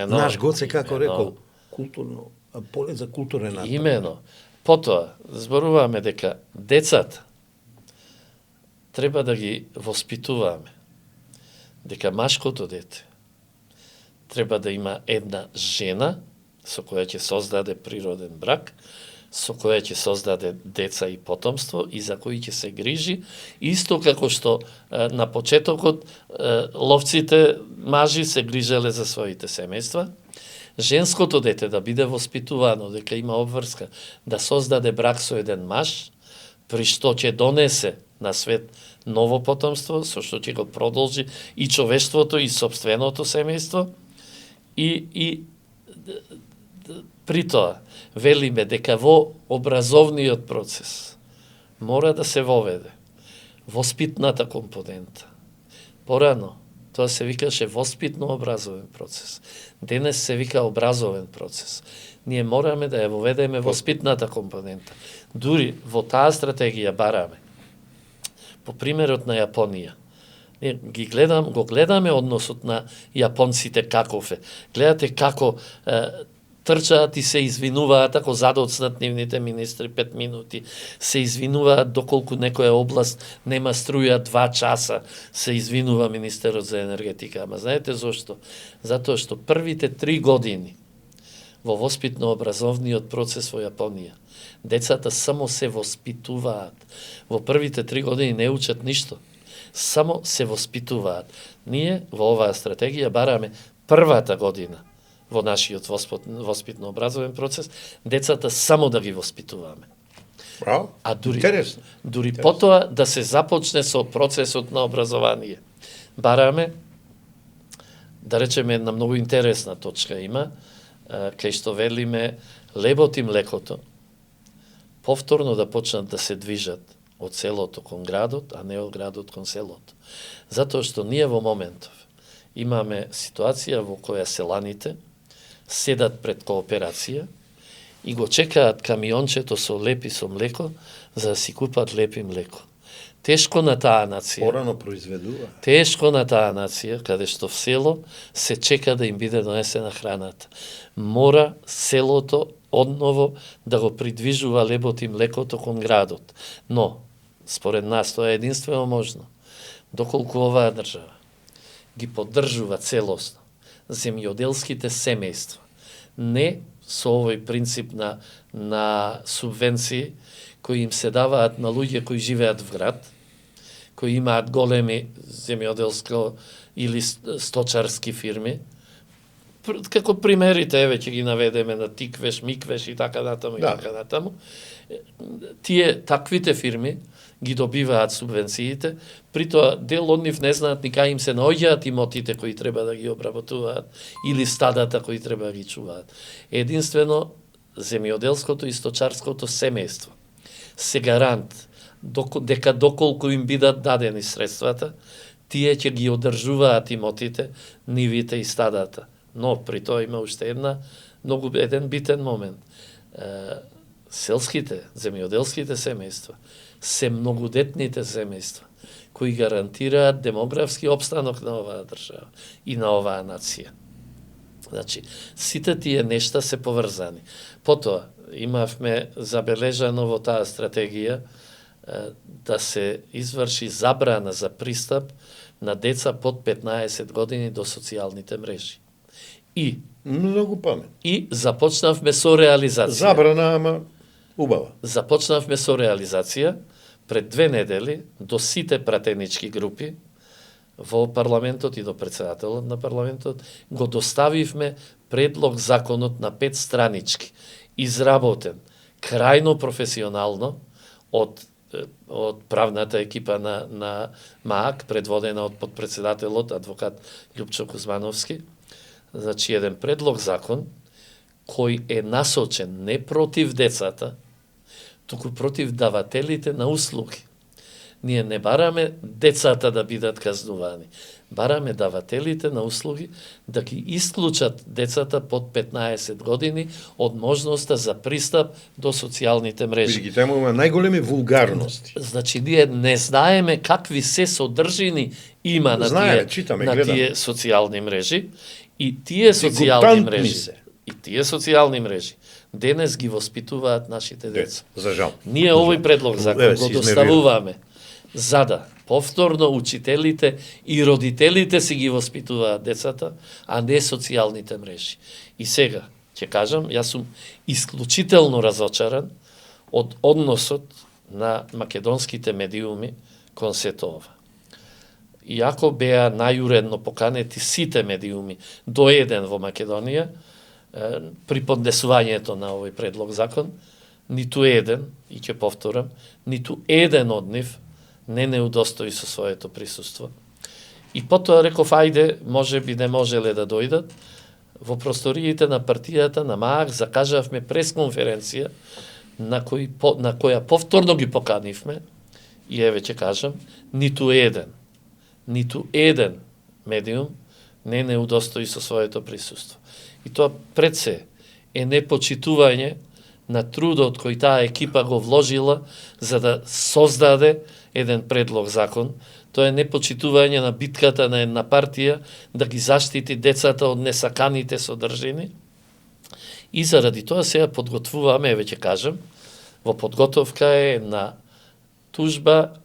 Speaker 1: Наш Гоце како
Speaker 2: имено.
Speaker 1: рекол, културно, поле за културен напад.
Speaker 2: Имено. Потоа, зборуваме дека децата треба да ги воспитуваме. Дека машкото дете треба да има една жена со која ќе создаде природен брак, со која ќе создаде деца и потомство и за кои ќе се грижи, исто како што на почетокот ловците мажи се грижеле за своите семејства. Женското дете да биде воспитувано, дека има обврска, да создаде брак со еден маж, при што ќе донесе на свет ново потомство, со што ќе го продолжи и човештвото и собственото семејство. И при тоа, велиме дека во образовниот процес мора да се воведе воспитната компонента. Порано, тоа се викаше воспитно-образовен процес. Денес се вика образовен процес. Ние мораме да ја воведеме воспитната компонента. Дури во таа стратегија бараме, по примерот на Јапонија, го гледаме односот на јапонците каков е. Гледате како трчаат и се извинуваат ако задоцнат нивните министри 5 минути, се извинуваат доколку некоја област нема струја 2 часа, се извинува министерот за енергетика. Ама знаете зошто? Затоа што првите 3 години во воспитно-образовниот процес во Јапонија децата само се воспитуваат. Во првите 3 години не учат ништо. Само се воспитуваат. Ние во оваа стратегија бараме првата година во нашиот воспитно-образовен процес децата само да ги воспитуваме.
Speaker 1: Браво.
Speaker 2: А дури
Speaker 1: Интересно.
Speaker 2: Потоа да се започне со процесот на образование. Бараме, да речеме, една многу интересна точка има, кај што велиме лебот и млекото повторно да почнат да се движат од селото кон градот, а не од градот кон селото. Затоа што ние во моментов имаме ситуација во која селаните седат пред кооперација и го чекаат камиончето со леп и со млеко за да си купат леп и млеко. Тешко на таа нација.
Speaker 1: Порано произведува.
Speaker 2: Тешко на таа нација, каде што в село се чека да им биде донесена храната. Мора селото одново да го придвижува лебот и млекото кон градот. Но, според нас, тоа е единствено можно. Доколку оваа држава ги поддржува целосно земјоделските семејства, не со овој принцип на субвенции, кои им се даваат на луѓе кои живеат в град, кои имаат големи земјоделско или сточарски фирми. Како примерите, еве ќе ги наведеме на Тиквеш, Миквеш и така натаму и така натаму. Таквите фирми ги добиваат субвенциите, притоа дел од нив не знаат ни кај им се наоѓаат имотите кои треба да ги обработуваат или стадата кои треба да ги чуваат. Единствено земјоделското и сточарското семејство се гарант дека доколку им бидат дадени средствата, тие ќе ги одржуваат имотите, нивите и стадата. Но при тоа има уште еден битен момент. Селските, земјоделските семејства се многудетните семејства кои гарантираат демографски опстанок на оваа држава и на оваа нација. Значи, сите тие нешта се поврзани. Потоа, имавме забележано во таа стратегија да се изврши забрана за пристап на деца под 15 години до социјалните мрежи. И
Speaker 1: многу памет.
Speaker 2: И започнавме со реализација.
Speaker 1: Забрана, ама убава.
Speaker 2: Започнавме со реализација пред 2 недели до сите пратенички групи во парламентот и до председателот на парламентот, го доставивме предлог законот на 5 странички, изработен крајно професионално од правната екипа на МААК, предводена од подпредседателот адвокат Љупчо Кузмановски. Значи, еден предлог закон кој е насочен не против децата, туку против давателите на услуги. Ние не бараме децата да бидат казнувани. Бараме давателите на услуги да ги исклучат децата под 15 години од можноста за пристап до социјалните мрежи.
Speaker 1: Бидејќи таму има најголеми вулгарности.
Speaker 2: Значи, ние не знаеме какви се содржини има на тие социјални мрежи и тие социјални мрежи денес ги воспитуваат нашите деца.
Speaker 1: За жал.
Speaker 2: Ние овој предлог закон го доставуваме за да повторно учителите и родителите си ги воспитуваат децата, а не социјалните мрежи. И сега, ќе кажам, јас сум исклучително разочаран од односот на македонските медиуми кон сето ова. Иако беа најуредно поканети сите медиуми до еден во Македонија, при поднесувањето на овој предлог закон, ниту еден, и ќе повторам, ниту еден од нив не удостои со своето присуство. И потоа реков, ајде, може би не можеле да дојдат. Во просториите на партијата, на МААК, закажавме пресконференција, на која повторно ги поканивме, и еве ќе кажам, ниту еден медиум не удостои со своето присуство. И тоа пред се е непочитување на трудот кој таа екипа го вложила за да создаде еден предлог закон. Тоа е непочитување на битката на една партија да ги заштити децата од несаканите содржини. И заради тоа сега подготвуваме, еве ќе кажам, во подготовка е на тужба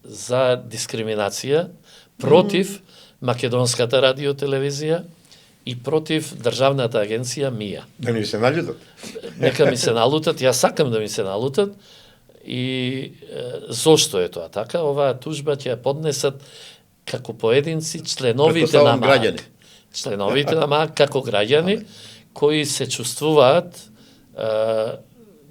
Speaker 2: за дискриминација против Македонската радиотелевизија и против Државната агенција МИА.
Speaker 1: Да ми се налутат?
Speaker 2: Нека ми се налутат, јас сакам да ми се налутат. И зошто е тоа така? Оваа тужба ќе ја поднесат како поединци членовите на МААК. Членовите на МААК како граѓани кои се чувствуваат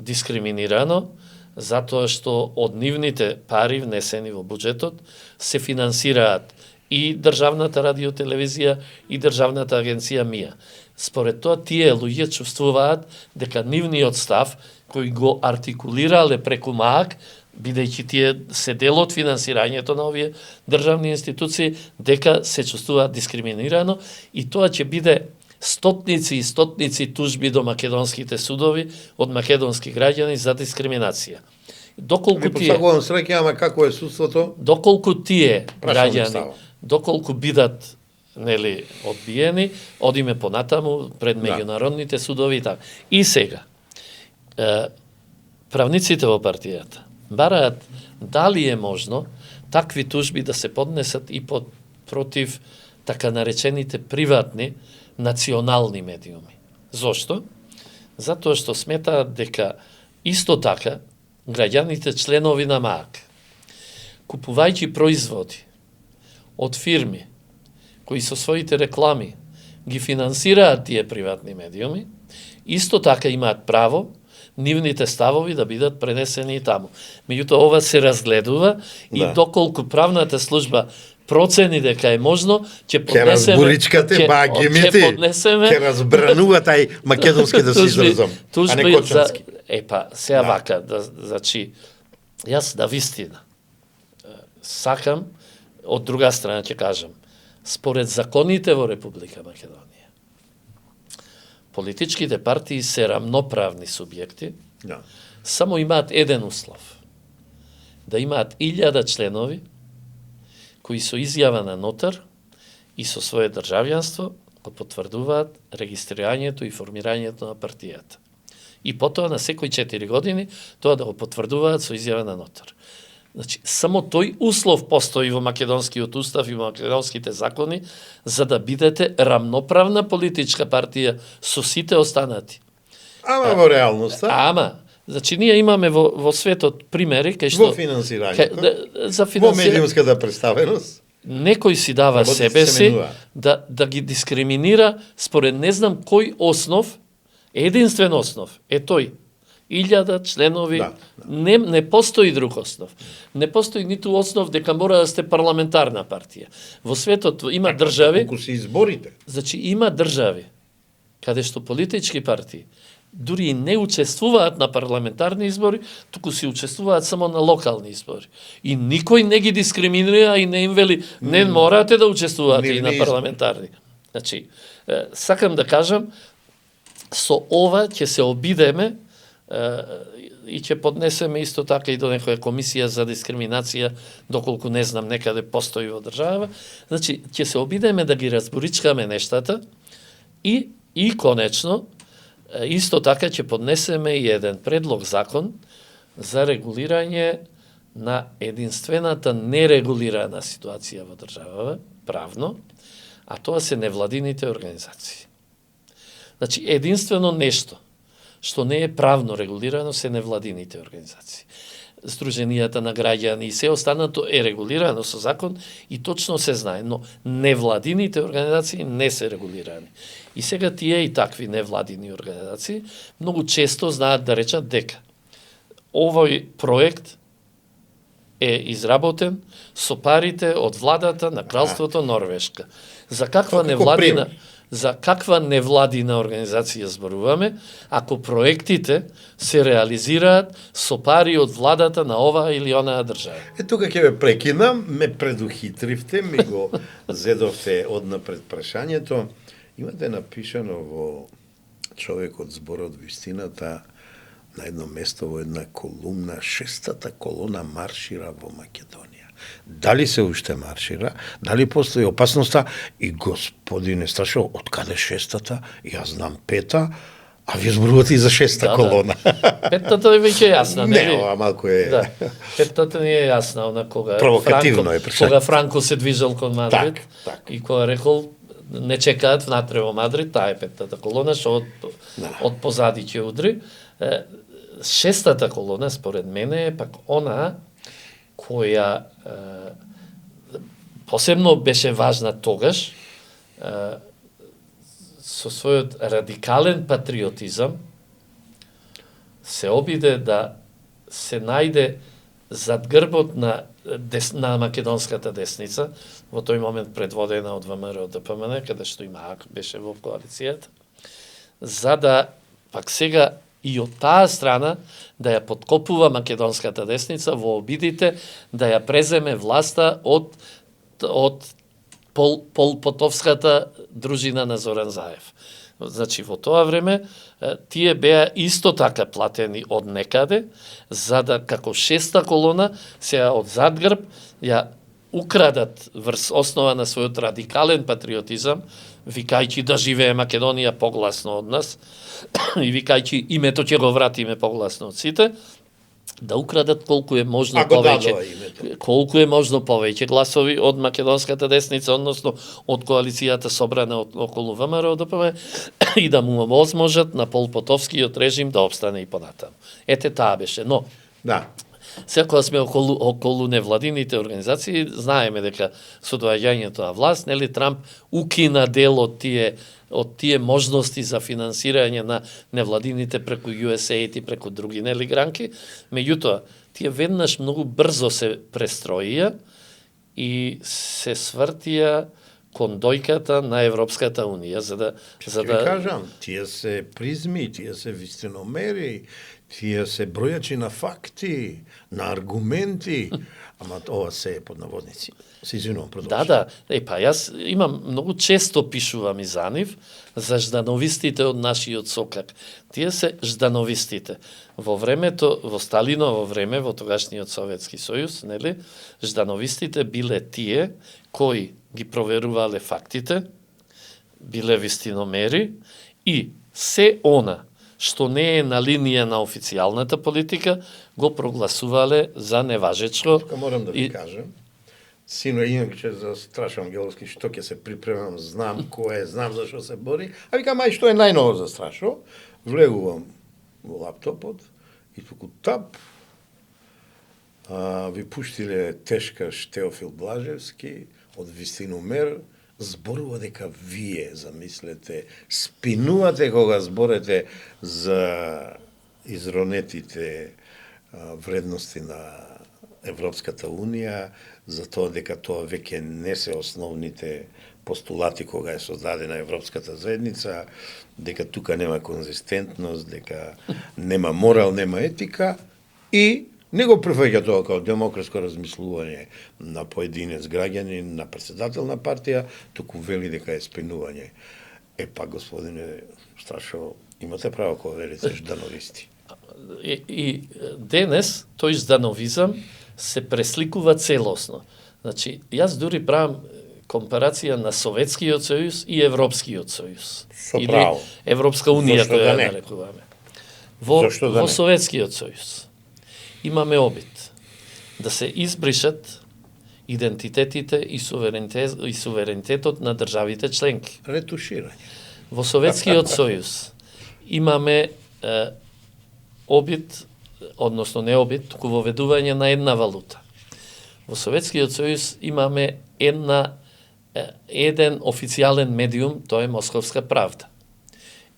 Speaker 2: дискриминирано затоа што од нивните пари внесени во буџетот се финансираат и Државната радиотелевизија и Државната агенција МИА. Според тоа, тие луѓе чувствуваат дека нивниот став, кој го артикулирале преку МААК, бидејќи тие се дел од финансирањето на овие државни институции, дека се чувствуваат дискриминирано и тоа ќе биде стотници и стотници тужби до македонските судови од македонски граѓани за дискриминација. Доколку тие
Speaker 1: посакувам среќа, ама како е судството?
Speaker 2: Доколку тие граѓани, доколку бидат одбиени, одиме понатаму пред меѓународните судови и така. И сега, правниците во партијата бараат дали е можно такви тужби да се поднесат и против така наречените приватни национални медиуми. Зошто? Затоа што сметаат дека исто така граѓаните членови на МААК, купувајќи производи од фирми кои со своите реклами ги финансираат тие приватни медиуми, исто така имаат право нивните ставови да бидат пренесени и таму. Меѓутоа, ова се разгледува и доколку правната служба процени дека е можно, ќе поднесеме...
Speaker 1: Ќе разбранува тај македонски да се изразам, а не кочански.
Speaker 2: Сега вака, значи, јас да вистина сакам, од друга страна ќе кажам, според законите во Република Македонија, политичките партии се рамноправни субјекти, само имаат еден услов. Да имаат 1000 членови, кои со изјава на нотар и со свое државјанство го потврдуваат регистрирањето и формирањето на партијата. И потоа на секои 4 години тоа да го потврдуваат со изјава на нотар. Значи, само тој услов постои во македонскиот устав и во македонските закони за да бидете рамноправна политичка партија со сите останати.
Speaker 1: Ама во реалноста?
Speaker 2: Значи, ние имаме во светот примери кај што...
Speaker 1: Во финансирањето? Во медиумската представеност?
Speaker 2: некој си дава
Speaker 1: Работници
Speaker 2: себе
Speaker 1: се
Speaker 2: си
Speaker 1: менуваат.
Speaker 2: да ги дискриминира според не знам кој основ, единствен основ е тој. 1000 членови,
Speaker 1: Да.
Speaker 2: не постои друг основ. Не постои ниту основ дека мора да сте парламентарна партија. Во светот има држави,
Speaker 1: Колку се изборите.
Speaker 2: значи има држави каде што политички партии дури и не учествуваат на парламентарни избори, туку си учествуваат само на локални избори. И никој не ги дискриминира и не им вели не морате да учествувате и на
Speaker 1: избори.
Speaker 2: парламентарни. Значи, сакам да кажам, со ова ќе се обидеме и ќе поднесеме исто така и до некоја комисија за дискриминација, доколку не знам некаде постои во држава. Значи, ќе се обидеме да ги разборичкаме нештата и конечно, исто така ќе поднесеме и еден предлог закон за регулирање на единствената нерегулирана ситуација во државава, правно, а тоа се невладините организации. Значи, единствено нешто што не е правно регулирано се невладините организации. Сдруженијата на граѓани и се останато е регулирано со закон и точно се знае, но невладините организации не се регулирани. И сега тие и такви невладини организации многу често знаат да речат дека овој проект е изработен со парите од владата на Кралството Норвешка. За каква невладина за каква невладина организација зборуваме, ако проектите се реализираат со пари од владата на оваа или онаа држава?
Speaker 1: Тука ќе ве прекинам, ме предухитривте, ми го зедовте однапред прашањето. Имате напишано во Човекот зборот вистината на едно место во една колумна, 6-та колона маршира во Македонија. Дали се уште маршира, дали постои опасноста и господине Сташо, од каде 6-та? Јас знам 5-та, а ви зборувате и за 6-та колона.
Speaker 2: Петтата е веќе јасна,
Speaker 1: не?
Speaker 2: Не,
Speaker 1: ова малку е...
Speaker 2: Да, петтата не е јасна, она кога
Speaker 1: Провокативно е прашање.
Speaker 2: Кога Франко се движел кон Мадрид
Speaker 1: так.
Speaker 2: и кога рекол не чекаат внатре во Мадрид, таа е петтата колона, што од позади ќе удри. 6-та колона, според мене, е пак она која посебно беше важна тогаш, со својот радикален патриотизам, се обиде да се најде зад грбот на македонската десница, во тој момент предводена од ВМРО ДПМН, каде што и МААК беше во коалицијата, за да пак сега и од таа страна да ја подкопува македонската десница во обидите да ја преземе власта од полпотовската дружина на Зоран Заев. Значи, во тоа време, тие беа исто така платени од некаде, за да, како 6-та колона, сега од задгрб, ја украдат врз основа на својот радикален патриотизам, викајќи да живее Македонија погласно од нас, и викајќи името ќе го вратиме погласно од сите, да украдат колку е можно повеќе гласови од македонската десница, односно од коалицијата собрана околу ВМРО ДПМ, и да му возможат на полпотовскиот режим да обстане и понатаму. Ете, таа беше. Но,
Speaker 1: да.
Speaker 2: Сега кога сме околу невладините организации, знаеме дека со доаѓањето на власт, нели, Трамп укина дел од тие можности за финансирање на невладините преку USAID и преку други нели гранки. Меѓутоа, тие веднаш многу брзо се престроија и се свртија кон дојката на Европската Унија, за да
Speaker 1: кажам, тие се призми, тие се вистиномери, тие се бројачи на факти, на аргументи, ама ова се е под наводници. Се извинувам, продолжи.
Speaker 2: Да. Јас имам многу често пишувам и за нив, за ждановистите од нашиот сокак. Тие се ждановистите. Во времето, во Сталиново време, во тогашниот Советски сојуз, нели, ждановистите биле тие кои ги проверувале фактите, биле вистиномери и се она што не е на линија на официјалната политика, го прогласувале за неважечко.
Speaker 1: Тука морам да ви кажам, сино инаče за Страшо Ангеловски, што ќе се припремам, знам кој е, знам за што се бори, а викам, ај што е најново за Страшо, влегувам во лаптопот и туку тап, ви пуштиле Тешка Теофил Блажевски, од вистину мер, зборува дека вие, замислете, спинувате кога зборете за изронетите вредности на Европската Унија, за тоа дека тоа веќе не се основните постулати кога е создадена Европската заедница, дека тука нема конзистентност, дека нема морал, нема етика и не го прифаќа тоа како демократско размислување на поединец граѓанин, на председател на партија, туку вели дека е спинување. Па, господине Сташо, имате право кога велите ждановисти.
Speaker 2: И денес тој ждановизам се пресликува целосно. Значи, јас дури правам компарација на Советскиот сојуз и Европскиот сојуз.
Speaker 1: Со право.
Speaker 2: Или Европска унија,
Speaker 1: Зошто
Speaker 2: која
Speaker 1: да
Speaker 2: ја
Speaker 1: не?
Speaker 2: нарекуваме.
Speaker 1: Зошто да
Speaker 2: Во
Speaker 1: не?
Speaker 2: Советскиот сојуз имаме обид да се избришат идентитетите и суверенитетот на државите членки.
Speaker 1: Ретуширање.
Speaker 2: Во Советскиот сојуз имаме обид, односно не обид, туку воведување на една валута. Во Советскиот сојуз имаме еден официјален медиум, тоа е Московска правда.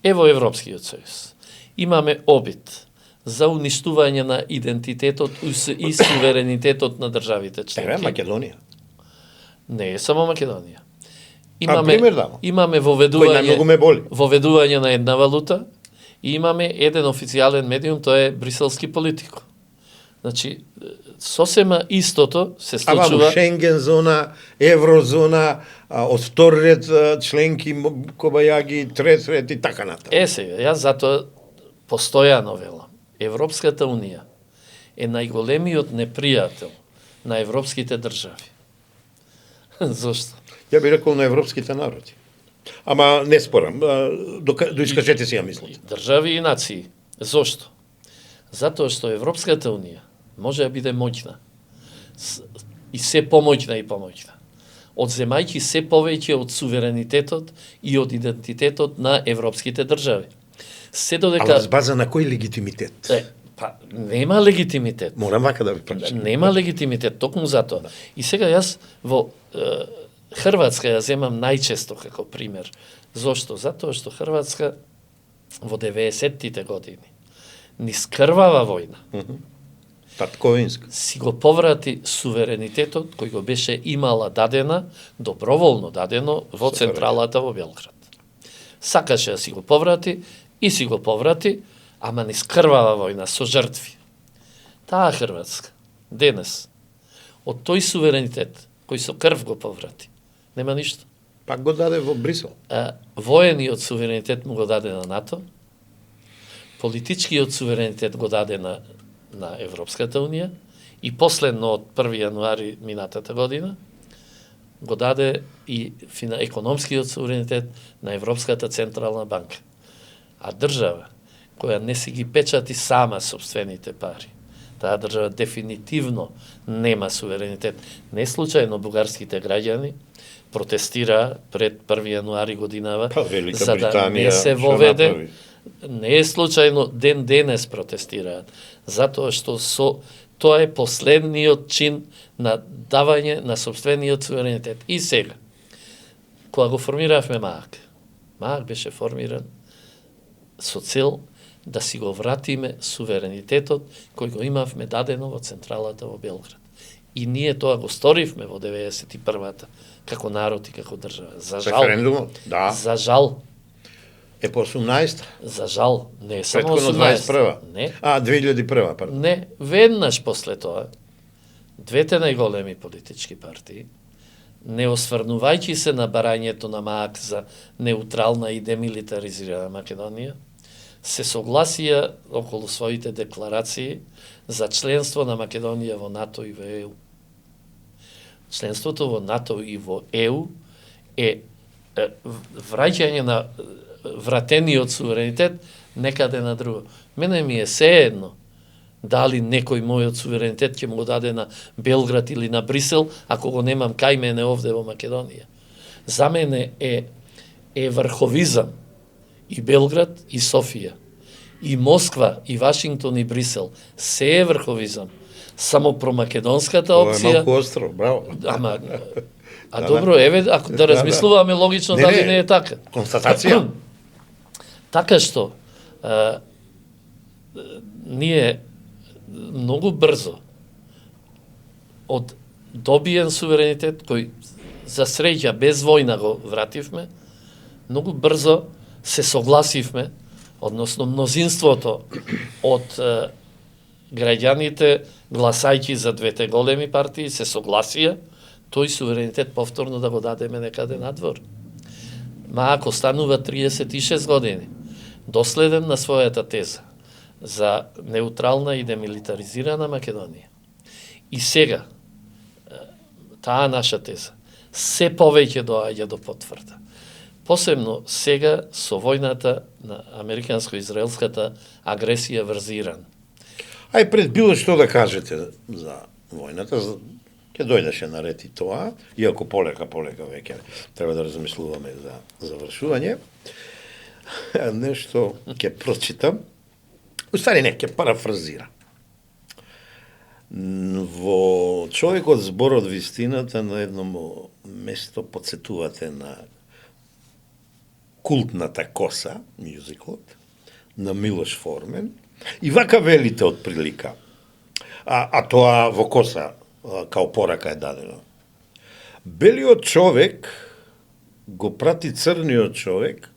Speaker 2: Во Европскиот сојуз имаме обид за уништување на идентитетот и суверенитетот на државите членки.
Speaker 1: Ева Македонија.
Speaker 2: Не е само Македонија.
Speaker 1: пример дамо.
Speaker 2: Имаме
Speaker 1: Кој најмногу ме боли.
Speaker 2: воведување на една валута и имаме еден официјален медиум, тоа е бриселски политико. Значи, сосема истото се случува...
Speaker 1: Ама Шенген зона, еврозона, од втор ред членки Кобајаги, трет ред и така натаму.
Speaker 2: Сега, јас затоа постојано велам. Европската унија е најголемиот непријател на европските држави. Зошто?
Speaker 1: Ја би рекол на европските народи. Ама не спорам, доискажете си ја мислите.
Speaker 2: Држави и нации. Зошто? Затоа што Европската унија може да биде моќна и се помоќна и помоќна, одземајќи се повеќе од суверенитетот и од идентитетот на европските држави. Се додека...
Speaker 1: Ала база на кој легитимитет?
Speaker 2: Нема легитимитет.
Speaker 1: Морам вака да ви прачам.
Speaker 2: Нема легитимитет, токму затоа. И сега јас во Хрватска ја земам најчесто како пример. Зошто? Затоа што Хрватска во 90-тите години низ крвава војна
Speaker 1: Татковинска.
Speaker 2: си го поврати суверенитетот кој го беше имала дадена, доброволно дадено во централата во Белград. Сакаше да си го поврати и си го поврати, ама низ крвава војна со жртви. Таа Хрватска денес од тој суверенитет кој со крв го поврати нема ништо.
Speaker 1: Пак го даде во Брисел.
Speaker 2: Воениот суверенитет му го даде на НАТО, политичкиот суверенитет го даде на Европската унија и последно од 1 јануари минатата година го даде и економскиот суверенитет на Европската централна банка. А држава која не си ги печати сама собствените пари, таа држава дефинитивно нема суверенитет. Не случајно бугарските граѓани протестираа пред 1 јануари годинава за да не се воведе. Не е случајно ден денес протестираат, затоа што тоа е последниот чин на давање на собствениот суверенитет. И сега, кога го формиравме МААК беше формиран со цел да си го вратиме суверенитетот кој го имавме дадено во централата во Белград. И ние тоа го сторивме во 91-та како народ и како држава. За жал.
Speaker 1: Референдумот, да.
Speaker 2: За жал.
Speaker 1: По 18-та.
Speaker 2: За жал, не е само
Speaker 1: 18-та.
Speaker 2: Не.
Speaker 1: 2001-та, пардон.
Speaker 2: Не, веднаш после тоа, двете најголеми политички партии, не осврнувајќи се на барањето на МААК за неутрална и демилитаризирана Македонија, се согласија околу своите декларации за членство на Македонија во НАТО и во ЕУ. Членството во НАТО и во ЕУ е враќање на вратениот суверенитет некаде на друго. Мене ми е сеедно дали некој мојот суверенитет ќе му го даде на Белград или на Брисел, ако го немам кај мене овде во Македонија. За мене е врховизам и Белград и Софија, и Москва, и Вашингтон, и Брисел. Се е врховизам. Само промакедонската опција...
Speaker 1: Тоа е малку остро, браво.
Speaker 2: Ама, А добро, еве, ако да размислуваме логично, дали не е така.
Speaker 1: Констатација.
Speaker 2: Така што, ние многу брзо од добиен суверенитет, кој за среќа без војна го вративме, многу брзо се согласивме, односно мнозинството од граѓаните, гласајќи за двете големи партии, се согласија тој суверенитет повторно да го дадеме некаде надвор. Ма ако станува 36 години, доследен на својата теза за неутрална и демилитаризирана Македонија, и сега таа наша теза се повеќе доаѓа до потврда. Посебно сега со војната на американско-израелската агресија врз Иран.
Speaker 1: Ај пред било што да кажете за војната, ќе дојдеше на ред и тоа, иако полека веќе треба да размислуваме за завршување. Нешто ќе прочитам, устари не, ќе парафразира. Во човекот зборот вистината на едно место подсетувате на култната коса, мюзиклот, на Милош Формен, и вака велите од прилика. А тоа во коса, као порака е дадено. Белиот човек го прати црниот човек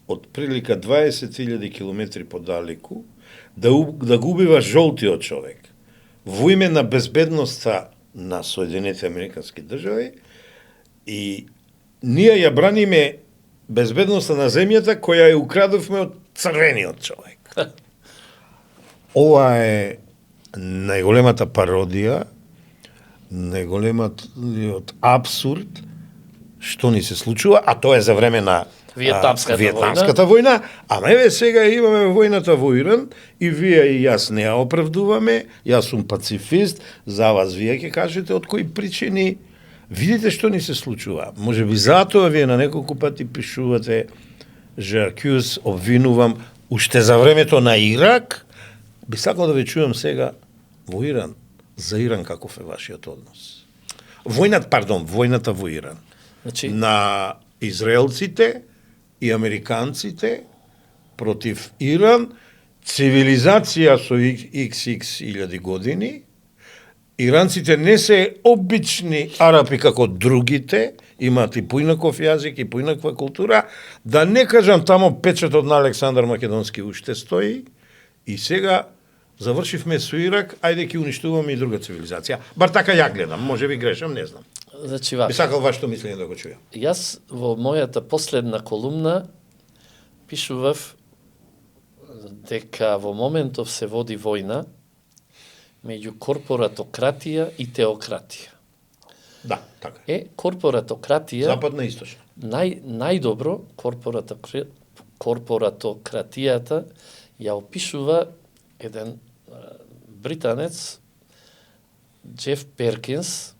Speaker 1: од прилика 20.000 километри подалеку да го убива жолтиот човек во име на безбедноста на Соединетите Американски држави, и ние ја браниме безбедноста на земјата која ја украдовме од црвениот човек. Ова е најголемата пародија, најголемиот абсурд што ни се случува, а тоа е за време на Виетнамската војна, ама еве сега имаме војната во Иран и вие и јас не ја оправдуваме, јас сум пацифист, за вас вие ќе кажете од кои причини. Видите што ни се случува. Може би затоа вие на неколку пати пишувате Жаркјус, обвинувам, уште за времето на Ирак, би сакал да ве чујам сега во Иран, за Иран каков е вашиот однос. Војната во Иран.
Speaker 2: Значи,
Speaker 1: на израелците и американците против Иран, цивилизација со XX илјади години. Иранците не се обични арапи како другите, имаат и поинаков јазик и поинаква култура, да не кажам тамо печатот на Александар Македонски уште стои, и сега завршивме со Ирак, ајде ќе уништуваме и друга цивилизација. Бар така ја гледам, може би грешам, не знам.
Speaker 2: Значи,
Speaker 1: Би сакал вашето мислење да го чујам.
Speaker 2: Јас во мојата последна колумна пишував дека во моментов се води војна меѓу корпоратократија и теократија.
Speaker 1: Да, така.
Speaker 2: Корпоратократија,
Speaker 1: Западна и источна.
Speaker 2: најдобро корпоратократијата ја опишува еден британец, Джеф Перкинс,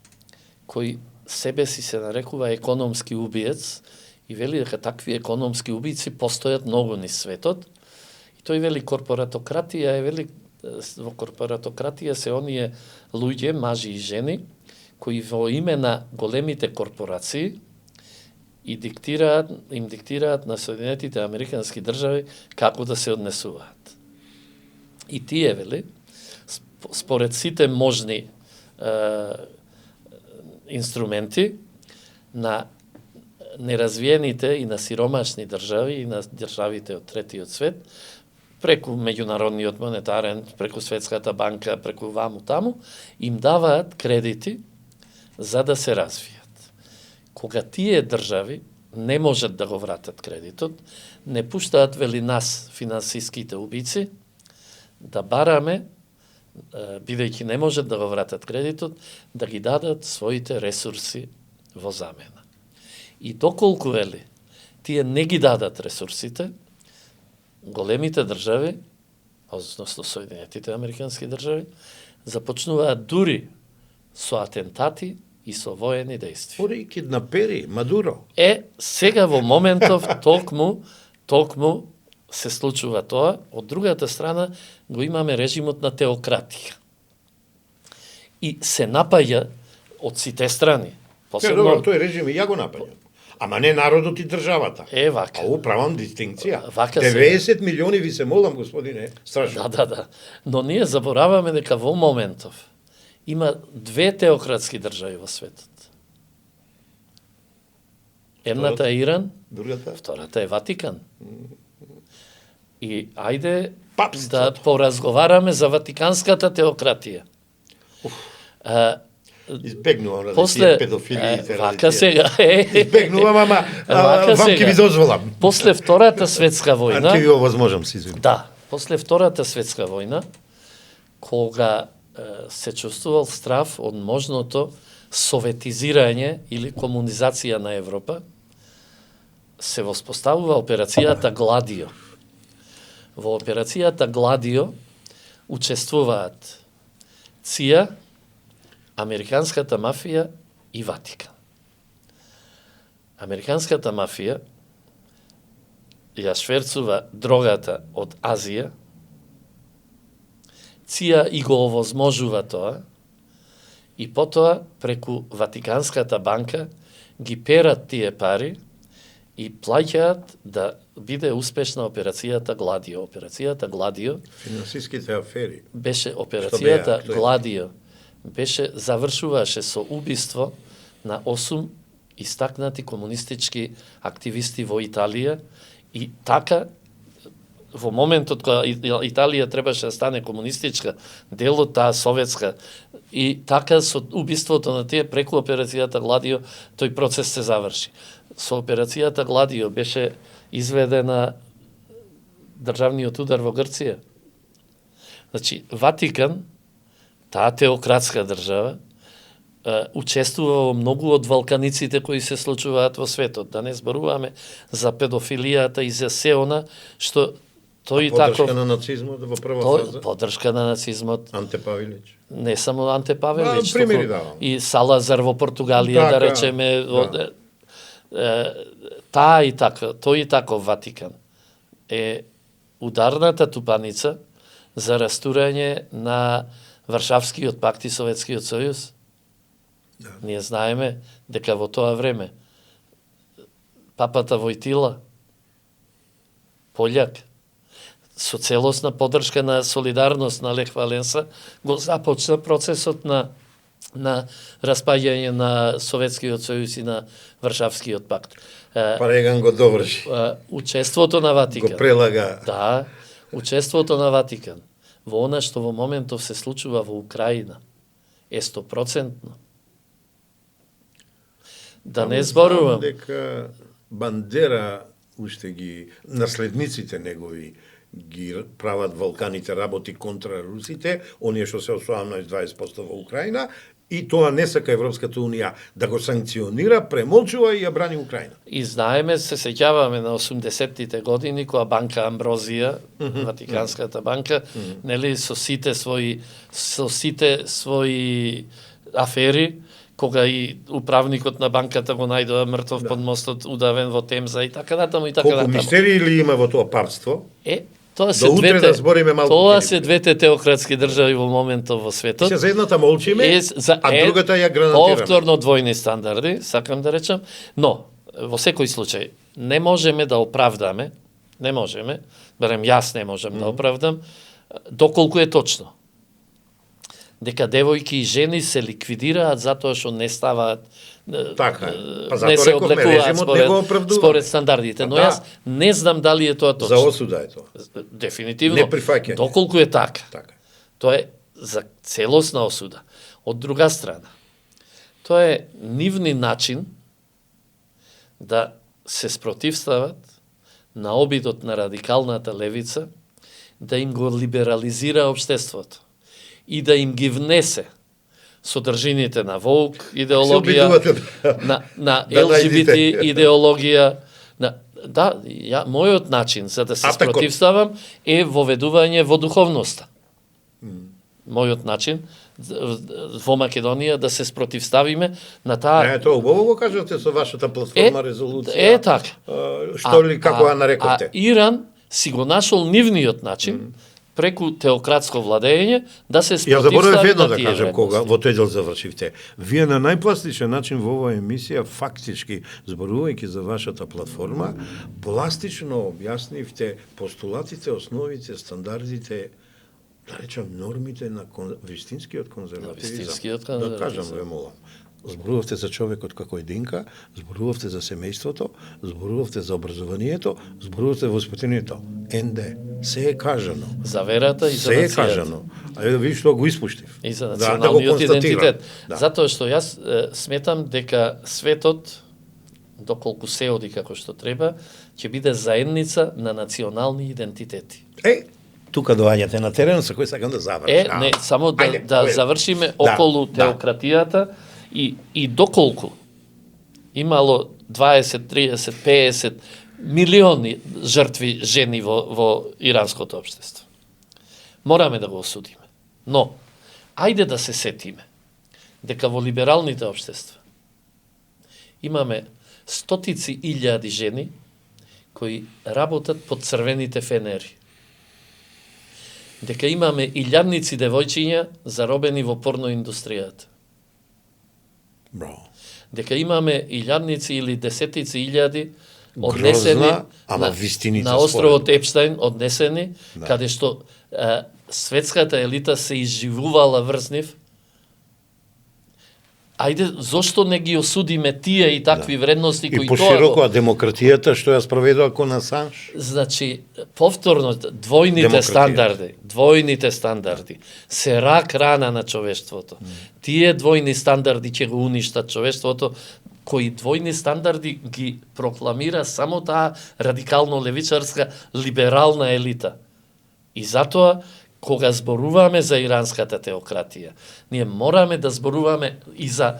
Speaker 2: кој себе си се нарекува економски убиец и вели дека такви економски убици постојат многу низ светот. И тој вели корпоратократија вели во корпоратократија се оние луѓе, мажи и жени, кои во име на големите корпорации им диктираат на Соединетите Американски држави како да се однесуваат. И тие вели, според сите можни инструменти на неразвиените и на сиромашни држави и на државите од третиот свет, преку меѓународниот монетарен, преку Светската банка, преку ваму-таму, им даваат кредити за да се развијат. Кога тие држави не можат да го вратат кредитот, не пуштаат вели нас, финансиските убици, да бараме, бидејќи не можат да го вратат кредитот, да ги дадат своите ресурси во замена. И доколку вели, тие не ги дадат ресурсите, големите држави, односно Соединетите Американски држави, започнуваат дури со атентати и со воени дејствија.
Speaker 1: Ори киднапери, Мадуро.
Speaker 2: Сега во моментов толкму се случува тоа, од другата страна го имаме режимот на теократија. И се напаѓа од сите страни,
Speaker 1: Добро, тој режим ја го напаѓам. Ама не народот и државата.
Speaker 2: Вака.
Speaker 1: А управам дистинкција.
Speaker 2: Вака
Speaker 1: 90 милиони ви се молам, господине, страшно.
Speaker 2: Да. Но ние забораваме дека во моментов има две теократски држави во светот. Едната е Иран,
Speaker 1: Другата?
Speaker 2: втората е Ватикан. И ајде
Speaker 1: Папството.
Speaker 2: да поразговараме за ватиканската теократија.
Speaker 1: Избегнувам ради
Speaker 2: После
Speaker 1: тие педофилиите.
Speaker 2: вака сега
Speaker 1: Избегнувам, ама
Speaker 2: Вака
Speaker 1: вам ќе
Speaker 2: сега.
Speaker 1: ви дозволам.
Speaker 2: После Втората светска
Speaker 1: Ќе
Speaker 2: војна,
Speaker 1: ви овозможам, се извинувам.
Speaker 2: да, после Втората светска војна, кога се чувствувал страв од можното советизирање или комунизација на Европа, се воспоставува операцијата Гладио. Во операцијата Гладио учествуваат ЦИА, американската мафија и Ватикан. Американската мафија ја шверцува дрогата од Азија, ЦИА и го овозможува тоа, и потоа преку Ватиканската банка ги перат тие пари и плаќаат да биде успешна операцијата Гладио. Операцијата Гладио
Speaker 1: Финансиските афери.
Speaker 2: беше операцијата
Speaker 1: Што беа?
Speaker 2: Гладио беше завршуваше со убиство на 8 истакнати комунистички активисти во Италија и така во моментот кога Италија требаше да стане комунистичка, дел од таа советска, и така со убиството на тие преку операцијата Гладио тој процес се заврши. Со операцијата Гладио беше изведена државниот удар во Грција. Значи, Ватикан, таа теократска држава, учествува во многу од валканиците кои се случуваат во светот. Да не зборуваме за педофилијата и за се она што тој и таков...
Speaker 1: Поддршка на нацизмот во прва фаза.
Speaker 2: Поддршка на нацизмот.
Speaker 1: Анте Павелич.
Speaker 2: Не само Анте Павелич,
Speaker 1: примери давам.
Speaker 2: и Салазар во Португалија, да речеме, таа и така, тој и таков Ватикан е ударната тупаница за растурање на Варшавскиот пакт и Советскиот сојуз.
Speaker 1: Да.
Speaker 2: Ние знаеме дека во тоа време папата Војтила, пољак, со целосна поддршка на солидарност на Лех Валенса, го започна процесот на распаѓање на Советскиот сојуз и на Варшавскиот пакт.
Speaker 1: Пареган го доврши.
Speaker 2: Учеството на Ватикан.
Speaker 1: Го прелага.
Speaker 2: Да, учеството на Ватикан во она што во моментов се случува во Украина е 100%. Да не зборувам.
Speaker 1: Дека Бандера уште ги наследниците негови ги прават Балканите работи контра русите, оние што се 18-20% во Украина, и тоа не сака Европската Унија да го санкционира, премолчува и ја брани Украина.
Speaker 2: И знаеме, се сеќаваме на 80-тите години, кога банка Амброзија, Ватиканската банка, нели, со сите своји афери, кога и управникот на банката го најдоа мртов под мостот, удавен во Темза и така натаму и така
Speaker 1: Колку
Speaker 2: натаму.
Speaker 1: мистерии ли има во тоа папство?
Speaker 2: Тоа се
Speaker 1: утре
Speaker 2: двете,
Speaker 1: да збориме малку
Speaker 2: тоа
Speaker 1: ќе
Speaker 2: се
Speaker 1: ни
Speaker 2: двете теократски држави во моментов во светот.
Speaker 1: Се за едната молчиме, а другата ја гранатираме.
Speaker 2: Повторно двојни стандарди, сакам да речам, но во секој случај не можеме да оправдаме, барем јас не можам да оправдам, доколку е точно дека девојки и жени се ликвидираат затоа што не ставаат,
Speaker 1: Така, па
Speaker 2: не
Speaker 1: затоа
Speaker 2: се
Speaker 1: рековме,
Speaker 2: облекуваат
Speaker 1: режимот не го оправдува.
Speaker 2: според стандардите, но
Speaker 1: Да.
Speaker 2: јас не знам дали е тоа
Speaker 1: За
Speaker 2: точно.
Speaker 1: осуда е тоа.
Speaker 2: Дефинитивно.
Speaker 1: Не прифаќање.
Speaker 2: Доколку е така.
Speaker 1: Така.
Speaker 2: Тоа е за целосна осуда. Од друга страна, тоа е нивни начин да се спротивстават на обидот на радикалната левица да им го либерализира општеството и да им ги внесе содржините на воук идеологија, на
Speaker 1: да
Speaker 2: ЛГБТ
Speaker 1: најдите.
Speaker 2: идеологија, мојот начин за да се спротивставам е воведување во духовноста. Мојот начин во Македонија да се спротивставиме на таа...
Speaker 1: Не, тоа убаво го кажате со вашата платформа резолуција.
Speaker 2: Така.
Speaker 1: Што ли, како ја нарековте?
Speaker 2: Иран си го нашол нивниот начин преку теократско владење да се
Speaker 1: Ја заборавив
Speaker 2: спротивстави
Speaker 1: едно
Speaker 2: на
Speaker 1: да
Speaker 2: тие
Speaker 1: кажем кога
Speaker 2: вредности.
Speaker 1: во тој дел завршивте. Вие на најпластичен начин во оваа емисија фактички зборувајќи за вашата платформа, пластично објаснивте постулатите, основите, стандардите, да речам нормите на вистинскиот конзервативизам.
Speaker 2: вистинскиот
Speaker 1: Да кажам,
Speaker 2: конзервативизам.
Speaker 1: ве молам. Зборувавте за човекот како единка, зборувавте за семејството, зборувавте за образованието, зборувавте за воспитанието. НД, се е кажано.
Speaker 2: За верата и за
Speaker 1: Се е
Speaker 2: нацијата.
Speaker 1: кажано. А да видиш што го испуштив.
Speaker 2: И за
Speaker 1: го
Speaker 2: националниот
Speaker 1: констатирам.
Speaker 2: идентитет.
Speaker 1: Да.
Speaker 2: Затоа што јас сметам дека светот, доколку се оди како што треба, ќе биде заедница на национални идентитети.
Speaker 1: Тука доаѓате на терен со кој сакам да завршам.
Speaker 2: Не, само да,
Speaker 1: Ајде,
Speaker 2: да
Speaker 1: ајде.
Speaker 2: завршиме
Speaker 1: Да,
Speaker 2: околу
Speaker 1: да.
Speaker 2: теократијата и доколку имало 20, 30, 50 милиони жртви жени во иранското општество. Мораме да го осудиме. Но, ајде да се сетиме дека во либералните општества имаме стотици илјади жени кои работат под црвените фенери. Дека имаме илјадници девојчиња заробени во порноиндустријата.
Speaker 1: Браво.
Speaker 2: Дека имаме илјадници или десетици илјади однесени
Speaker 1: Грозна, ама вистиница
Speaker 2: на островот Епштајн, однесени, каде што светската елита се изживувала врз нив. Ајде, зошто не ги осудиме тие и такви вредности кои
Speaker 1: И пошироко, а демократијата што ја спроведува кон Асанж?
Speaker 2: Значи, повторно, двојните
Speaker 1: Демократијата.
Speaker 2: стандарди се рак рана на човештвото. Тие двојни стандарди ќе го уништат човештвото, кои двојни стандарди ги прокламира само таа радикално левичарска либерална елита. И затоа, кога зборуваме за иранската теократија, ние мораме да зборуваме и за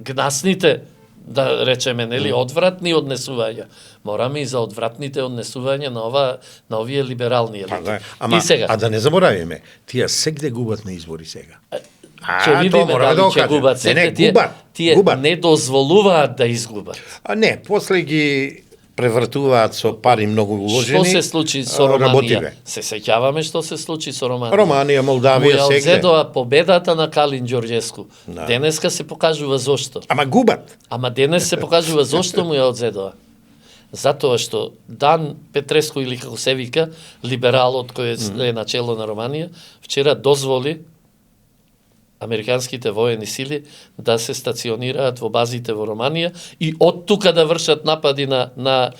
Speaker 2: гнасните, да речеме, нели, одвратни однесувања. Мораме и за одвратните однесувања на овие либерални елити.
Speaker 1: Ама,
Speaker 2: И сега,
Speaker 1: а да не заборавиме, тие сегде губат на избори сега.
Speaker 2: ќе видиме дали ќе губат. Тие
Speaker 1: губат.
Speaker 2: не дозволуваат да изгубат.
Speaker 1: А не, после ги превртуваат со пари многу уложени.
Speaker 2: Што се случи со Романија?
Speaker 1: Работиве.
Speaker 2: Се сеќаваме што се случи со Романија.
Speaker 1: Романија,
Speaker 2: Му
Speaker 1: Молдавија,
Speaker 2: ја
Speaker 1: сегде.
Speaker 2: одзедоа победата на Калин Ѓорѓеску.
Speaker 1: Да.
Speaker 2: Денеска се покажува зошто.
Speaker 1: Ама губат.
Speaker 2: Ама денес се покажува зошто му ја одзедоа. Затоа што Дан Петреско, или како се вика, либералот кој е начело на Романија, вчера дозволи американските воени сили да се стационираат во базите во Романија и од тука да вршат напади на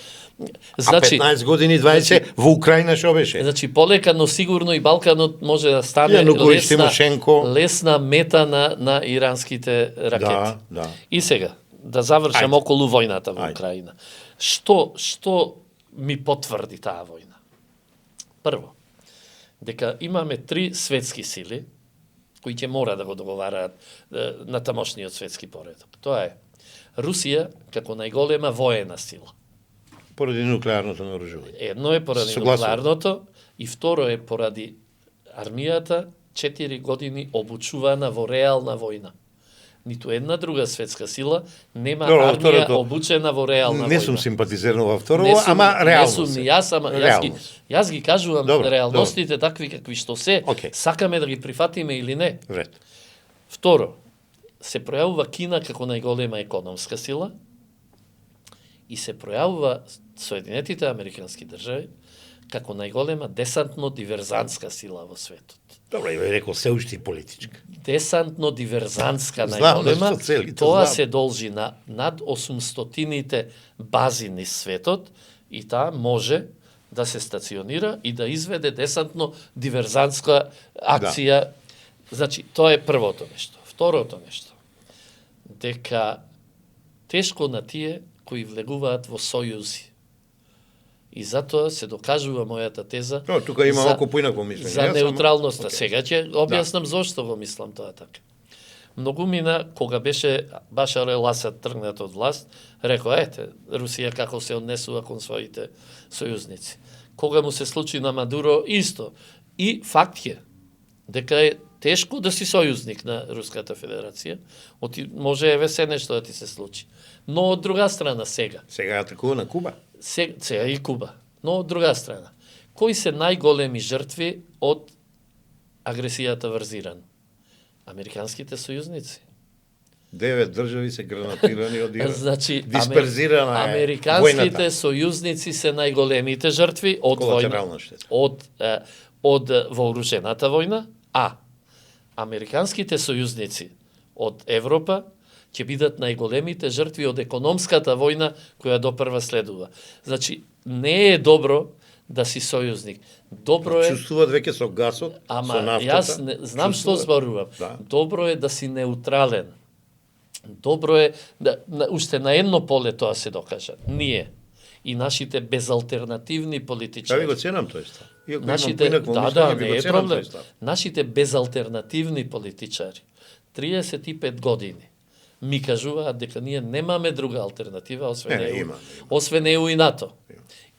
Speaker 1: Значи, а 15 години, 20, во Украина што беше?
Speaker 2: Значи, полека, но сигурно и Балканот може да стане
Speaker 1: Јанукович, Тимошенко.
Speaker 2: лесна мета на иранските ракети.
Speaker 1: Да.
Speaker 2: И сега, да завршам околу војната во Украина. Што ми потврди таа војна? Прво, дека имаме 3 светски сили кои ќе мора да го договараат на тамошниот светски поредок. Тоа е Русија како најголема воена сила.
Speaker 1: Поради нуклеарното наоружување.
Speaker 2: Едно е поради нуклеарното и второ е поради армијата 4 години обучувана во реална војна. Ниту една друга светска сила нема армија обучена во реална војна.
Speaker 1: Не сум симпатизерно во второ, ама реално.
Speaker 2: Не сум ни јас, ама јас ги кажувам реалностите такви какви што се. Сакаме да ги прифатиме или не.
Speaker 1: Ред.
Speaker 2: Второ, се пројавува Кина како најголема економска сила и се пројавува Соединетите Американски држави како најголема десантно-диверзантска сила во светот.
Speaker 1: Добро, ја рекол се уште и политичка.
Speaker 2: Десантно-диверзантска најголема, тоа се должи на над 800-тините бази низ светот и таа може да се стационира и да изведе десантно-диверзантска акција. Да. Значи, тоа е првото нешто. Второто нешто, дека тешко на тие кои влегуваат во сојузи. И затоа се докажува мојата теза.
Speaker 1: Тука има малку поинако мислење.
Speaker 2: За неутралноста. Сега ќе објаснам зошто го мислам тоа така. Многу мина кога беше Башар ел-Асад тргнат од власт, рекоа ете, Русија како се однесува кон своите сојузници. Кога му се случи на Мадуро исто. И факт е дека е тешко да си сојузник на Руската Федерација. Може еве се нешто да ти се случи. Но од друга страна сега.
Speaker 1: Сега атакува на Куба.
Speaker 2: Сега и Куба. Но од друга страна, кои се најголеми жртви од агресијата врз Иран? Американските сојузници.
Speaker 1: 9 држави се гранатирани од Иран.
Speaker 2: Значи,
Speaker 1: дисперзирана е
Speaker 2: американските
Speaker 1: војната.
Speaker 2: сојузници се најголемите жртви од
Speaker 1: Колатерална
Speaker 2: војна,
Speaker 1: штета.
Speaker 2: од вооружената војна, а американските сојузници од Европа ќе бидат најголемите жртви од економската војна која допрва следува. Значи, не е добро да си сојузник. Добро е,
Speaker 1: Чувствуваат веќе со гасот,
Speaker 2: ама
Speaker 1: со нафтата.
Speaker 2: јас не, знам што
Speaker 1: чувствуваат.
Speaker 2: зборувам.
Speaker 1: Да.
Speaker 2: Добро е да си неутрален. Добро е да уште на едно поле тоа се докажа. Ние и нашите безалтернативни
Speaker 1: Ја ви
Speaker 2: политичари.
Speaker 1: го ценам тој став. Иако имам
Speaker 2: Нашите,
Speaker 1: поинакво
Speaker 2: да,
Speaker 1: мислење, ви
Speaker 2: не
Speaker 1: го
Speaker 2: е
Speaker 1: ценам
Speaker 2: проблем.
Speaker 1: тој став.
Speaker 2: Нашите безалтернативни политичари 35 години ми кажуваат дека ние немаме друга алтернатива освен
Speaker 1: Не,
Speaker 2: ЕУ.
Speaker 1: има.
Speaker 2: Освен ЕУ и НАТО.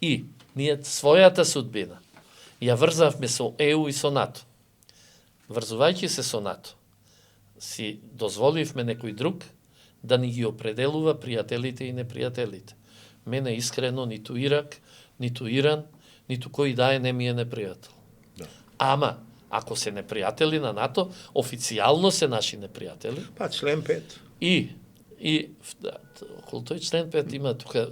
Speaker 2: И ние својата судбина ја врзавме со ЕУ и со НАТО. Врзувајќи се со НАТО, си дозволивме некој друг да ни ги определува пријателите и непријателите. Мене искрено ниту Ирак, ниту Иран, ниту кој да е не ми е непријател.
Speaker 1: Да.
Speaker 2: Ама, ако се непријатели на НАТО, официјално се наши непријатели.
Speaker 1: Па член 5.
Speaker 2: И да, околу тој член 5 има тука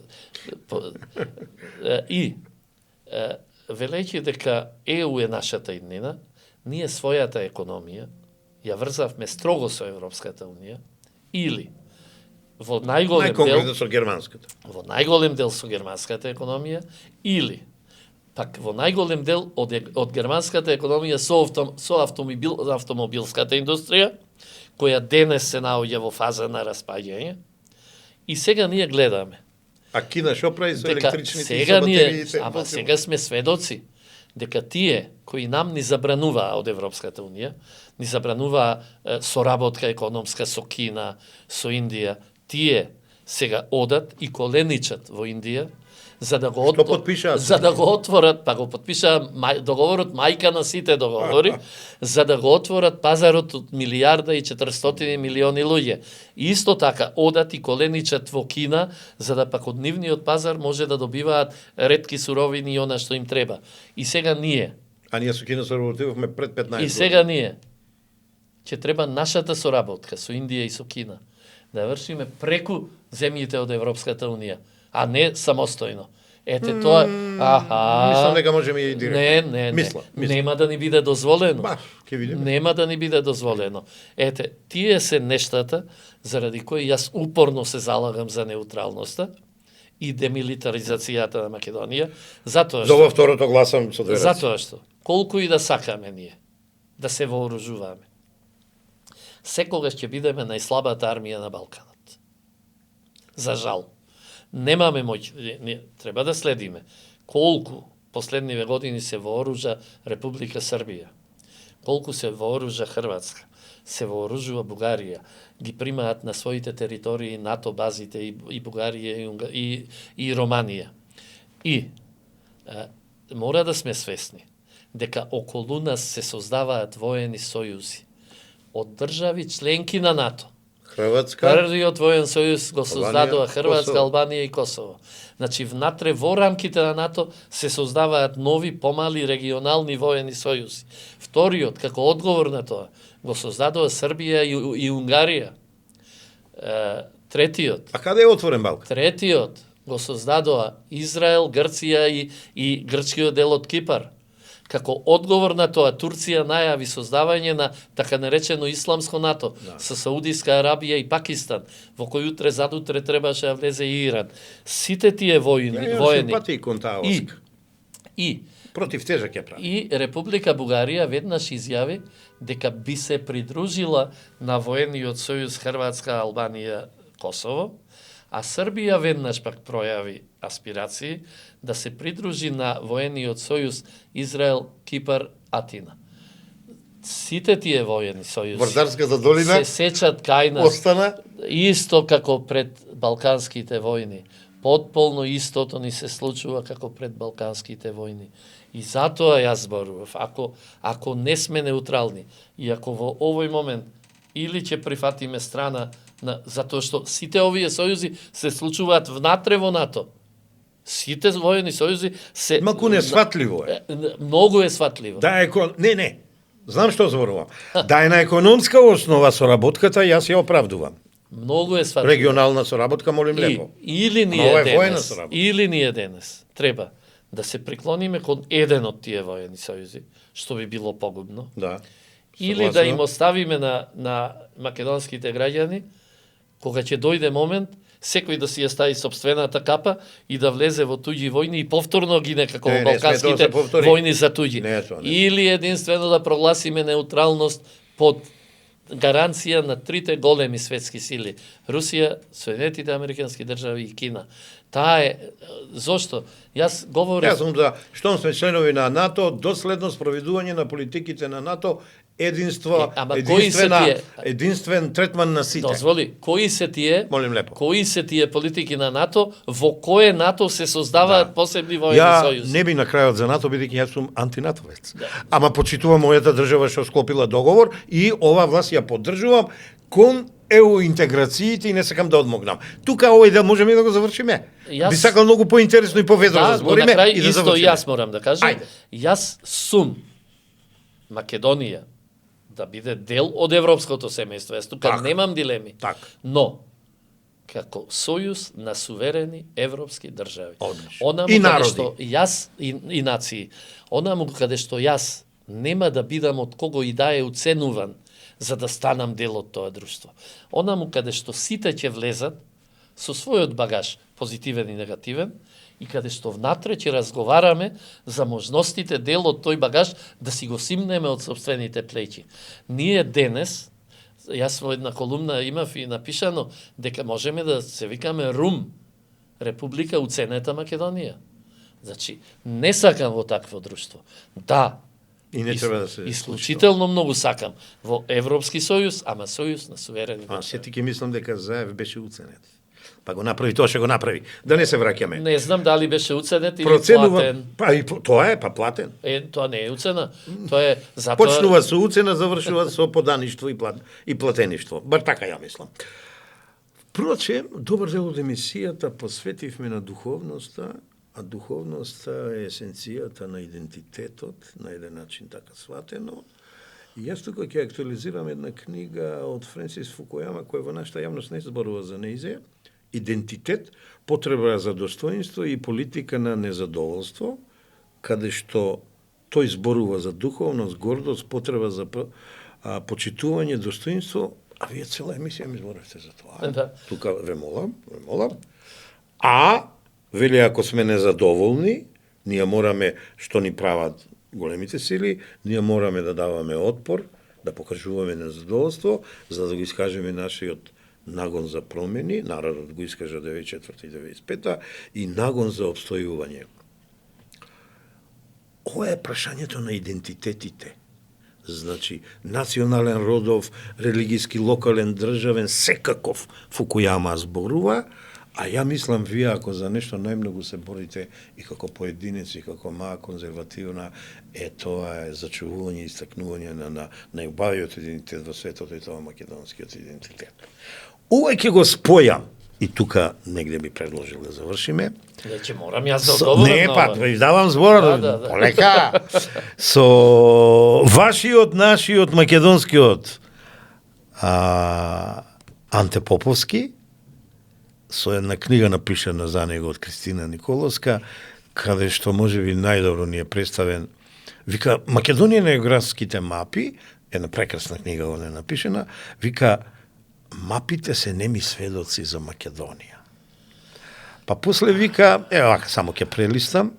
Speaker 2: велејќи дека ЕУ е нашата иднина, ние својата економија ја врзавме строго со Европската унија или во најголем дел
Speaker 1: Најконкретно со германската.
Speaker 2: во најголем дел со германската економија или пак во најголем дел од германската економија со автомобилската индустрија, која денес се наоѓа во фаза на распаѓање. И сега ние гледаме
Speaker 1: А Кина што прави со
Speaker 2: дека
Speaker 1: електричните и
Speaker 2: сега
Speaker 1: со
Speaker 2: ние,
Speaker 1: батериите?
Speaker 2: ама сега сме сведоци дека тие кои нам ни забрануваа од Европската унија, ни забрануваа соработка економска со Кина, со Индија, тие сега одат и коленичат во Индија за да го
Speaker 1: Што подпишаат?
Speaker 2: за да го отворат, па го подпишаа договорот мајка на сите договори, за да го отворат пазарот од 1.400.000.000 луѓе. И исто така одат и коленичат во Кина за да пак од нивниот пазар може да добиваат ретки суровини и она што им треба. И сега ние,
Speaker 1: А ние со Кина соработивавме пред 15
Speaker 2: и сега ние ќе треба нашата соработка со Индија и со Кина да ја вршиме преку земјите од Европската унија, а не самостојно. Ете тоа,
Speaker 1: Мислам дека можеме и директно.
Speaker 2: не,
Speaker 1: Мислам.
Speaker 2: нема да ни биде дозволено.
Speaker 1: Ба, ќе видиме.
Speaker 2: Нема да ни биде дозволено. Ете, тие се нештата заради кои јас упорно се залагам за неутралноста и демилитаризацијата на Македонија, затоа
Speaker 1: За
Speaker 2: што
Speaker 1: ова второто гласам со две раци.
Speaker 2: затоа што колку и да сакаме ние да се вооружуваме, секогаш ќе бидеме најслабата армија на Балканот. За жал. Немаме моќ, треба да следиме колку последниве години се вооружа Република Србија, колку се вооружа Хрватска, се вооружува Бугарија, ги примаат на своите територии НАТО базите и Бугарија и Романија. И мора да сме свесни дека околу нас се создаваат воени сојузи од држави членки на НАТО.
Speaker 1: Хрватска,
Speaker 2: Првиот воен сојуз го создадоа Хрватска,
Speaker 1: Косово.
Speaker 2: Албанија и Косово. Значи, внатре во рамките на НАТО се создаваат нови, помали регионални воени сојузи. Вториот, како одговор на тоа, го создадоа Србија и Унгарија. Третиот
Speaker 1: а каде е отворен Балкан?
Speaker 2: Третиот го создадоа Израел, Грција и грчкиот дел од Кипар. Како одговор на тоа, Турција најави создавање на така наречено исламско НАТО со Саудиска Арабија и Пакистан, во кој утре задутре требаше да влезе и Иран. Сите тие воени
Speaker 1: Симпатии кон таа оска.
Speaker 2: и
Speaker 1: Против тежак ја прави.
Speaker 2: И Република Бугарија веднаш изјави дека би се придружила на воениот сојуз Хрватска, Албанија, Косово, а Србија веднаш пак пројави аспирации да се придружи на воениот сојуз Израел, Кипар, Атина. Сите тие воени сојузи
Speaker 1: Вардарската долина
Speaker 2: се сечат кај нас
Speaker 1: остана.
Speaker 2: исто како пред Балканските војни. Потполно истото ни се случува како пред Балканските војни. И затоа јас зборував, ако не сме неутрални и ако во овој момент или ќе прифатиме страна затоа што сите овие сојузи се случуваат внатре во НАТО. Сите воени сојузи се
Speaker 1: Малку несватливо е.
Speaker 2: Многу е сватливо.
Speaker 1: Да не. Знам што зборувам. Да е на економска основа соработката, јас ја оправдувам.
Speaker 2: Многу е сватливо.
Speaker 1: Регионална соработка, молим лепо.
Speaker 2: Или ние денес треба да се приклониме кон еден од тие воени сојузи, што би било погубно.
Speaker 1: Да.
Speaker 2: Или да им оставиме на македонските граѓани, кога ќе дојде момент, секој да си ја стави сопствената капа и да влезе во туѓи војни и повторно ги некако во балканските војни за туѓи. Или единствено да прогласиме неутралност под гаранција на трите големи светски сили: Русија, Соединетите Американски држави и Кина. Таа е зошто јас говорам.
Speaker 1: Јас сум за штом сме членови на НАТО, доследно спроведување на политиките на НАТО, единствен третман на сите.
Speaker 2: Дозволи, кои се тие?
Speaker 1: Молим лепо.
Speaker 2: Кои се тие политики на НАТО, во кое НАТО се создаваат посебни воени сојузи?
Speaker 1: Ја не би на крајот за НАТО, бидејќи јас сум антинатовец. Да. Ама почитувам мојата држава што склопила договор и ова власт ја поддржувам кон ЕУ интеграциите и не сакам да одмогнам. Тука овој да можеме да го завршиме. Би сакал многу поинтересно и поведро да збориме и да завршиме.
Speaker 2: Јас морам да кажам. Ајде. Јас сум Македонија да биде дел од европското семејство. Јас тука немам дилеми. Но како сојуз на суверени европски држави.
Speaker 1: И народи.
Speaker 2: Што јас и нации. Онаму каде што јас нема да бидам од кого и да е уценуван за да станам дел од тоа друштво. Онаму каде што сите ќе влезат со својот багаж, позитивен и негативен, и каде што внатре ќе разговараме за можностите дел од тој багаж да си го симнеме од собствените плеќи. Ние денес, јас во една колумна имав и напишано дека можеме да се викаме РУМ, Република уценета Македонија. Значи, не сакам во такво друштво. Да,
Speaker 1: и не треба да се
Speaker 2: исклучително многу сакам во Европски сојуз, ама сојуз на суверени држави.
Speaker 1: Се ти мислам дека Заев беше уценет. Па го направи тоа што го направи. Да не се враќаме.
Speaker 2: Не знам дали беше уценет или платен.
Speaker 1: Па и тоа е, па платен.
Speaker 2: Тоа не е уцена. Тоа е затоа
Speaker 1: почнува со уцена, завршува со подаништво и платеништво. Бар така ја мислам. Впрочем, добар дел од емисијата посветивме на духовноста, а духовноста е есенцијата на идентитетот, на еден начин така сватено. И јас тука ќе актуализирам една книга од Френсис Фукујама, која во нашата јавност не зборува за нејзе, Идентитет, потреба за достоинство и политика на незадоволство, каде што тој зборува за духовност, гордост, потреба за почитување, достоинство, а вие цела емисија ми зборавте за тоа.
Speaker 2: Да.
Speaker 1: Тука ве молам. А вели, ако сме незадоволни, ние мораме, што ни прават големите сили, ние мораме да даваме отпор, да покажуваме незадоволство, за да го искажеме нашиот нагон за промени, народот го искажа 94 и 95 и нагон за обстојување. Ова е прашањето на идентитетите. Значи, национален, родов, религиски, локален, државен, секаков Фукујама зборува, а ја мислам вие ако за нешто најмногу се борите и како поединец и како маа конзервативна, тоа е зачувување и истакнување на најубавиот идентитет во светот и тоа македонскиот идентитет. Ова ќе го спојам и тука негде би предложил да завршиме.
Speaker 2: Веќе морам јас да одговорам.
Speaker 1: Не, па, ви давам збор, полека. Со вашиот, нашиот, македонскиот Анте Поповски, со една книга напишана за него од Кристина Николовска, каде што можеби најдобро ни е представен. Вика, Македонија на географските мапи, една прекрасна книга она е напишена, вика, мапите се неми сведоци за Македонија. Па после вика, вака само ќе прелистам,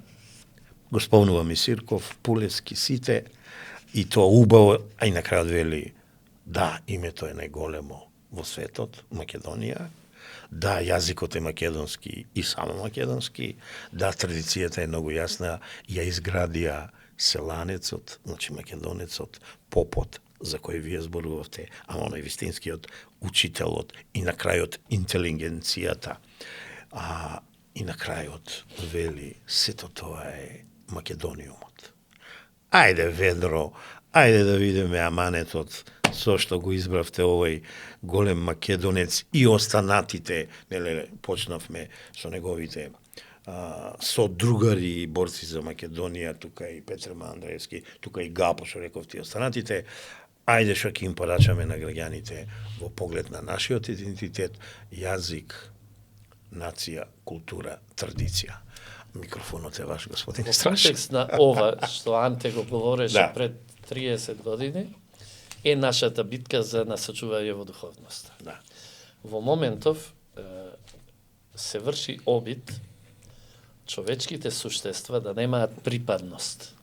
Speaker 1: го спомнувам и Сирков, Пулески, сите, и тоа убаво, а и на крајот вели, да, името е најголемо во светот, Македонија, да, јазикот е македонски и само македонски, да, традицијата е многу јасна, ја изградија селанецот, значи македонецот, попот, за кој вие зборувавте, ама оној вистинскиот учителот и на крајот интелигенцијата. И на крајот вели, сето тоа е Македониумот. Ајде ведро, ајде да видиме аманетот со што го избравте овој голем македонец и останатите, почнавме со неговите со другари и борци за Македонија, тука и Петр Мандреевски, тука и Гапо, што рековте, останатите, ајде што ќе им порачаме на граѓаните во поглед на нашиот идентитет, јазик, нација, култура, традиција. Микрофонот е ваш, господин Страшен.
Speaker 2: Во контекст на ова што Анте го говореше пред 30 години, е нашата битка за насочување во духовноста.
Speaker 1: Да.
Speaker 2: Во моментов се врши обид човечките суштества да немаат припадност,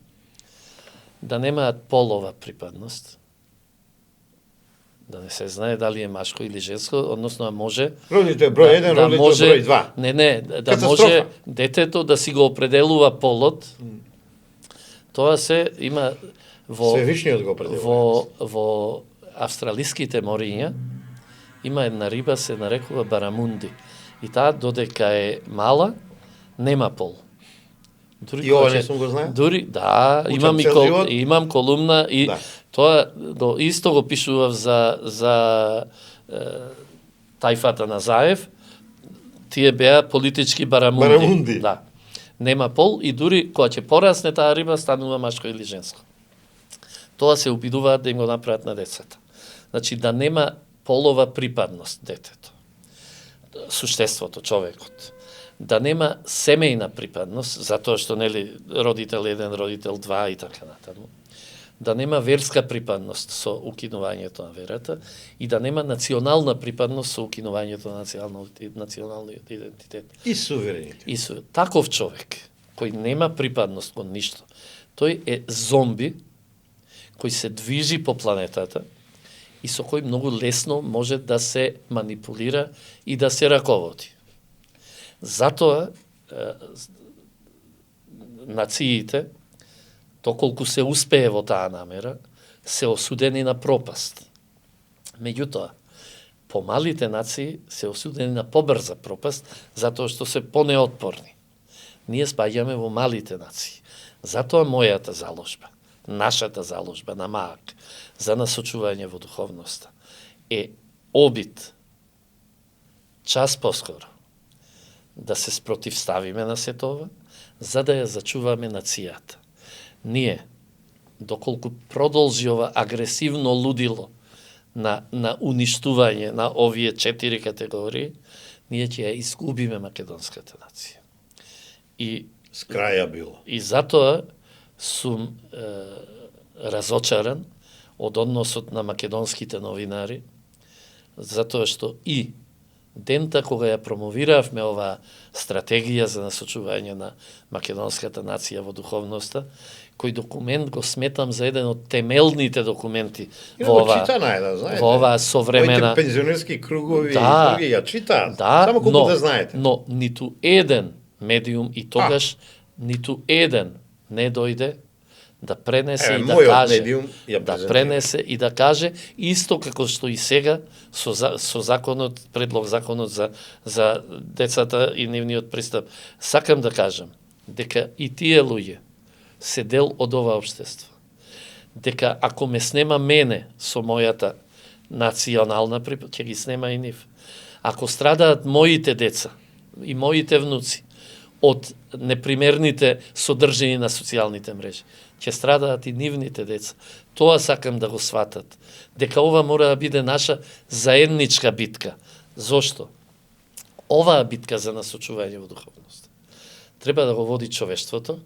Speaker 2: да немаат полова припадност, да не се знае дали е машко или женско, односно може
Speaker 1: родител број 1, родител број 2.
Speaker 2: Не, да може детето да си го определува полот. Тоа се има
Speaker 1: Свевишниот го определува.
Speaker 2: Во австралиските мориња има една риба се нарекува барамунди. И таа додека е мала, нема пол.
Speaker 1: Дури и ова не сум го знае?
Speaker 2: Дури, да, имам колумна и тоа исто го пишував за тајфата на Заев. Тие беа политички барамунди. Да. Нема пол и дури кога ќе порасне таа риба станува машко или женско. Тоа се обидуваат да им го направат на децата. Значи да нема полова припадност детето. Суштеството, човекот. Да нема семејна припадност, затоа што нели родител 1, родител 2 и така натаму. Да нема верска припадност со укинувањето на верата и да нема национална припадност со укинувањето на националниот идентитет.
Speaker 1: И суверенитет.
Speaker 2: Таков човек кој нема припадност кон ништо, тој е зомби кој се движи по планетата и со кој многу лесно може да се манипулира и да се раководи. Затоа нациите, доколку се успее во таа намера, се осудени на пропаст. Меѓутоа, помалите нации се осудени на побрза пропаст, затоа што се понеотпорни. Ние спаѓаме во малите нации. Затоа мојата заложба, нашата заложба на МААК за насочување во духовноста е обид час поскоро да се спротивставиме на сето ова, за да ја зачуваме нацијата. Ние, доколку продолжи ова агресивно лудило на уништување на овие 4 категории, ние ќе ја изгубиме македонската нација. И
Speaker 1: с краја било.
Speaker 2: И затоа сум разочаран од односот на македонските новинари, затоа што и дента кога ја промовиравме оваа стратегија за насочување на македонската нација во духовноста, кој документ го сметам за еден од темелните документи во оваа современа...
Speaker 1: Моите пензионерски кругови и други ја читаат, само колку да знаете.
Speaker 2: Но ниту еден медиум и тогаш ниту еден не дојде да пренесе и да каже, да каже исто како што и сега со законот, предлог законот за децата и нивниот пристап. Сакам да кажам дека и тие луѓе се дел од ова општество. Дека ако ме снема мене со мојата национална припадност, ќе ги снема и нив. Ако страдаат моите деца и моите внуци од непримерните содржини на социјалните мрежи, ќе страдаат и нивните деца. Тоа сакам да го сватат. Дека ова мора да биде наша заедничка битка. Зошто? Оваа битка за насочување во духовност треба да го води човештвото,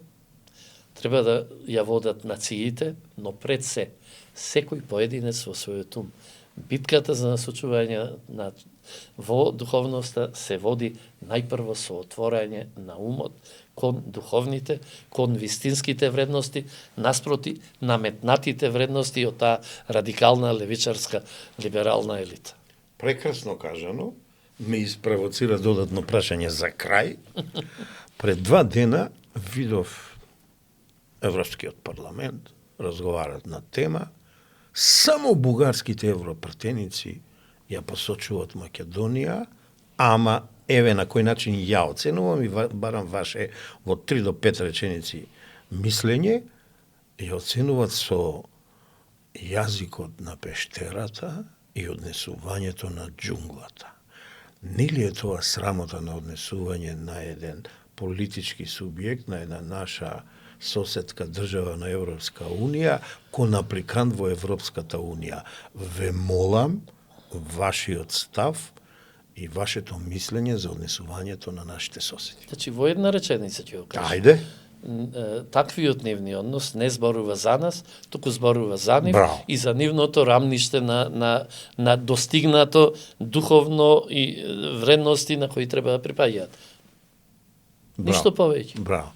Speaker 2: треба да ја водат нациите, но пред се, секој поединец во својот ум. Битката за насочување во духовноста се води најпрво со отворање на умот кон духовните, кон вистинските вредности, наспроти наметнатите вредности од таа радикална левичарска либерална елита.
Speaker 1: Прекрасно кажано, ме испровоцира додатно прашање за крај. Пред 2 дена видов Европскиот парламент разговарат на тема само бугарските европратеници ја посочуваат Македонија, ама еве на кој начин ја оценувам и барам ваше во 3 до 5 реченици мислење, ја оценуваат со јазикот на пештерата и однесувањето на џунглата. Нели е тоа срамота на однесување на еден политички субјект на една наша соседка држава на Европска Унија, кон апликант во Европската Унија. Ве молам вашиот став и вашето мислење за однесувањето на нашите соседи.
Speaker 2: Значи, во една реченица ќе го кажам.
Speaker 1: Ајде.
Speaker 2: Таквиот нивни однос не зборува за нас, туку зборува за нив
Speaker 1: Браво.
Speaker 2: и за нивното рамниште на достигнато духовно и вредности на кои треба да припаѓаат. Ништо повеќе.
Speaker 1: Браво.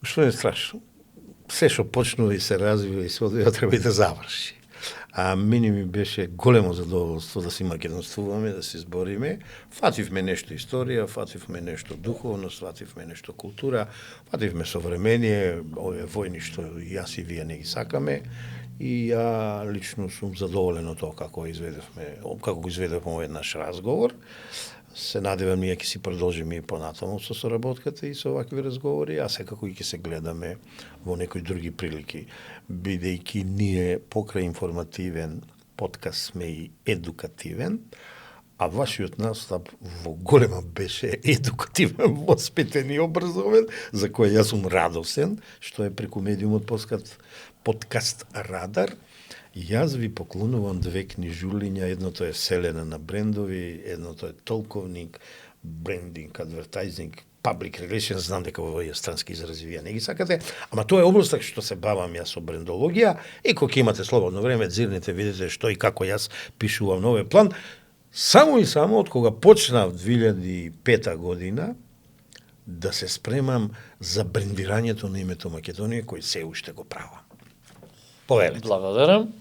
Speaker 1: Што е страшно? Се што почнува и се развива и се одвива треба и да заврши. А мене ми беше големо задоволство да се македонствуваме, да се збориме. Фативме нешто историја, фативме нешто духовност, фативме нешто култура, фативме современие, овие војни што и јас и вие не ги сакаме. И ја лично сум задоволен од тоа како го изведевме овој наш разговор. Се надевам ние ќе си продолжиме и понатаму со соработката и со овакви разговори, а секако и ќе се гледаме во некои други прилики, бидејќи ние покрај информативен подкаст сме и едукативен, а вашиот настап во голема беше едукативен, воспитен и образовен, за кој јас сум радосен, што е преку медиумот подкаст Радар. Јас ви поклонувам две книжулиња, едното е Вселена на брендови, едното е Толковник, брендинг, адвертайзинг, public relations, знам дека во овие странски изрази вие не ги сакате, ама тоа е област што се бавам јас со брендологија и кога имате слободно време, дзирнете, видите што и како јас пишувам новиот план. Само и само од кога почнав 2005 година да се спремам за брендирањето на името Македонија, кој се уште го правам. Повелете.
Speaker 2: Благодарам.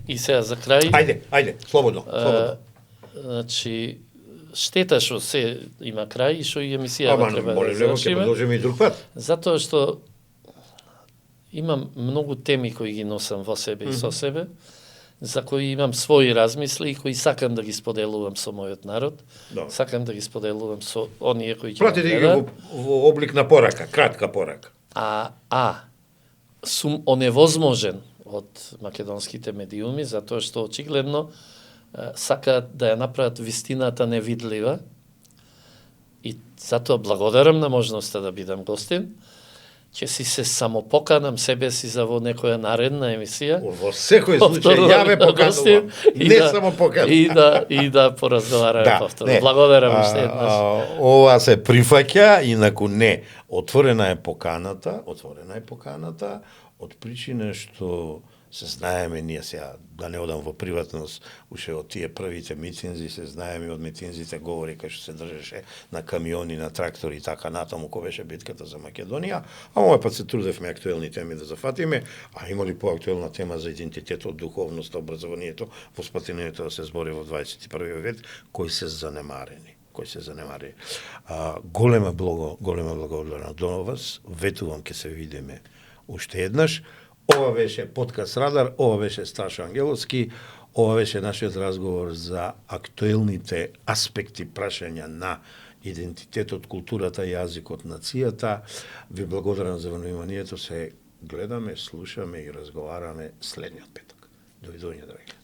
Speaker 2: И сега за крај...
Speaker 1: Ајде, слободно.
Speaker 2: Значи, штета што се има крај и што и емисијава треба да завршиме.
Speaker 1: Ќе продолжиме и друг пат.
Speaker 2: Затоа што имам многу теми кои ги носам во себе и со себе, за кои имам своји размисли и кои сакам да ги споделувам со мојот народ.
Speaker 1: Да.
Speaker 2: Сакам да ги споделувам со оние кои ќе
Speaker 1: Пратите ги во облик на порака, кратка порака.
Speaker 2: Сум оневозможен од македонските медиуми, затоа што очигледно сакаат да ја направат вистината невидлива. И затоа благодарам на можноста да бидам гостин. Ќе си се самопоканам себе си за во некоја наредна емисија.
Speaker 1: Во секој случај ја ве поканувам. Не само поканувам.
Speaker 2: И да поразговараме повторно. Благодарам уште еднаш.
Speaker 1: Ова се прифаќа, инаку не. Отворена е поканата, од причина што се знаеме ние сега, да не одам во приватност, уште од тие првите митинзи се знаеме, од митинзите говори кај што се држеше на камиони, на трактори и така натаму, кој беше битката за Македонија, а овој пат се трудевме актуелни теми да зафатиме, а има ли поактуелна тема за идентитетот, духовноста, образованието, воспитанието да се збори во 21 век, кои се занемарени. Голема благодарност до вас, ветувам ќе се видиме уште еднаш. Ова беше подкаст Радар, ова беше Сташо Ангеловски, ова беше нашиот разговор за актуелните аспекти прашања на идентитетот, културата, јазикот, нацијата. Ви благодарам за вниманието, се гледаме, слушаме и разговараме следниот петок. Довидување, драги.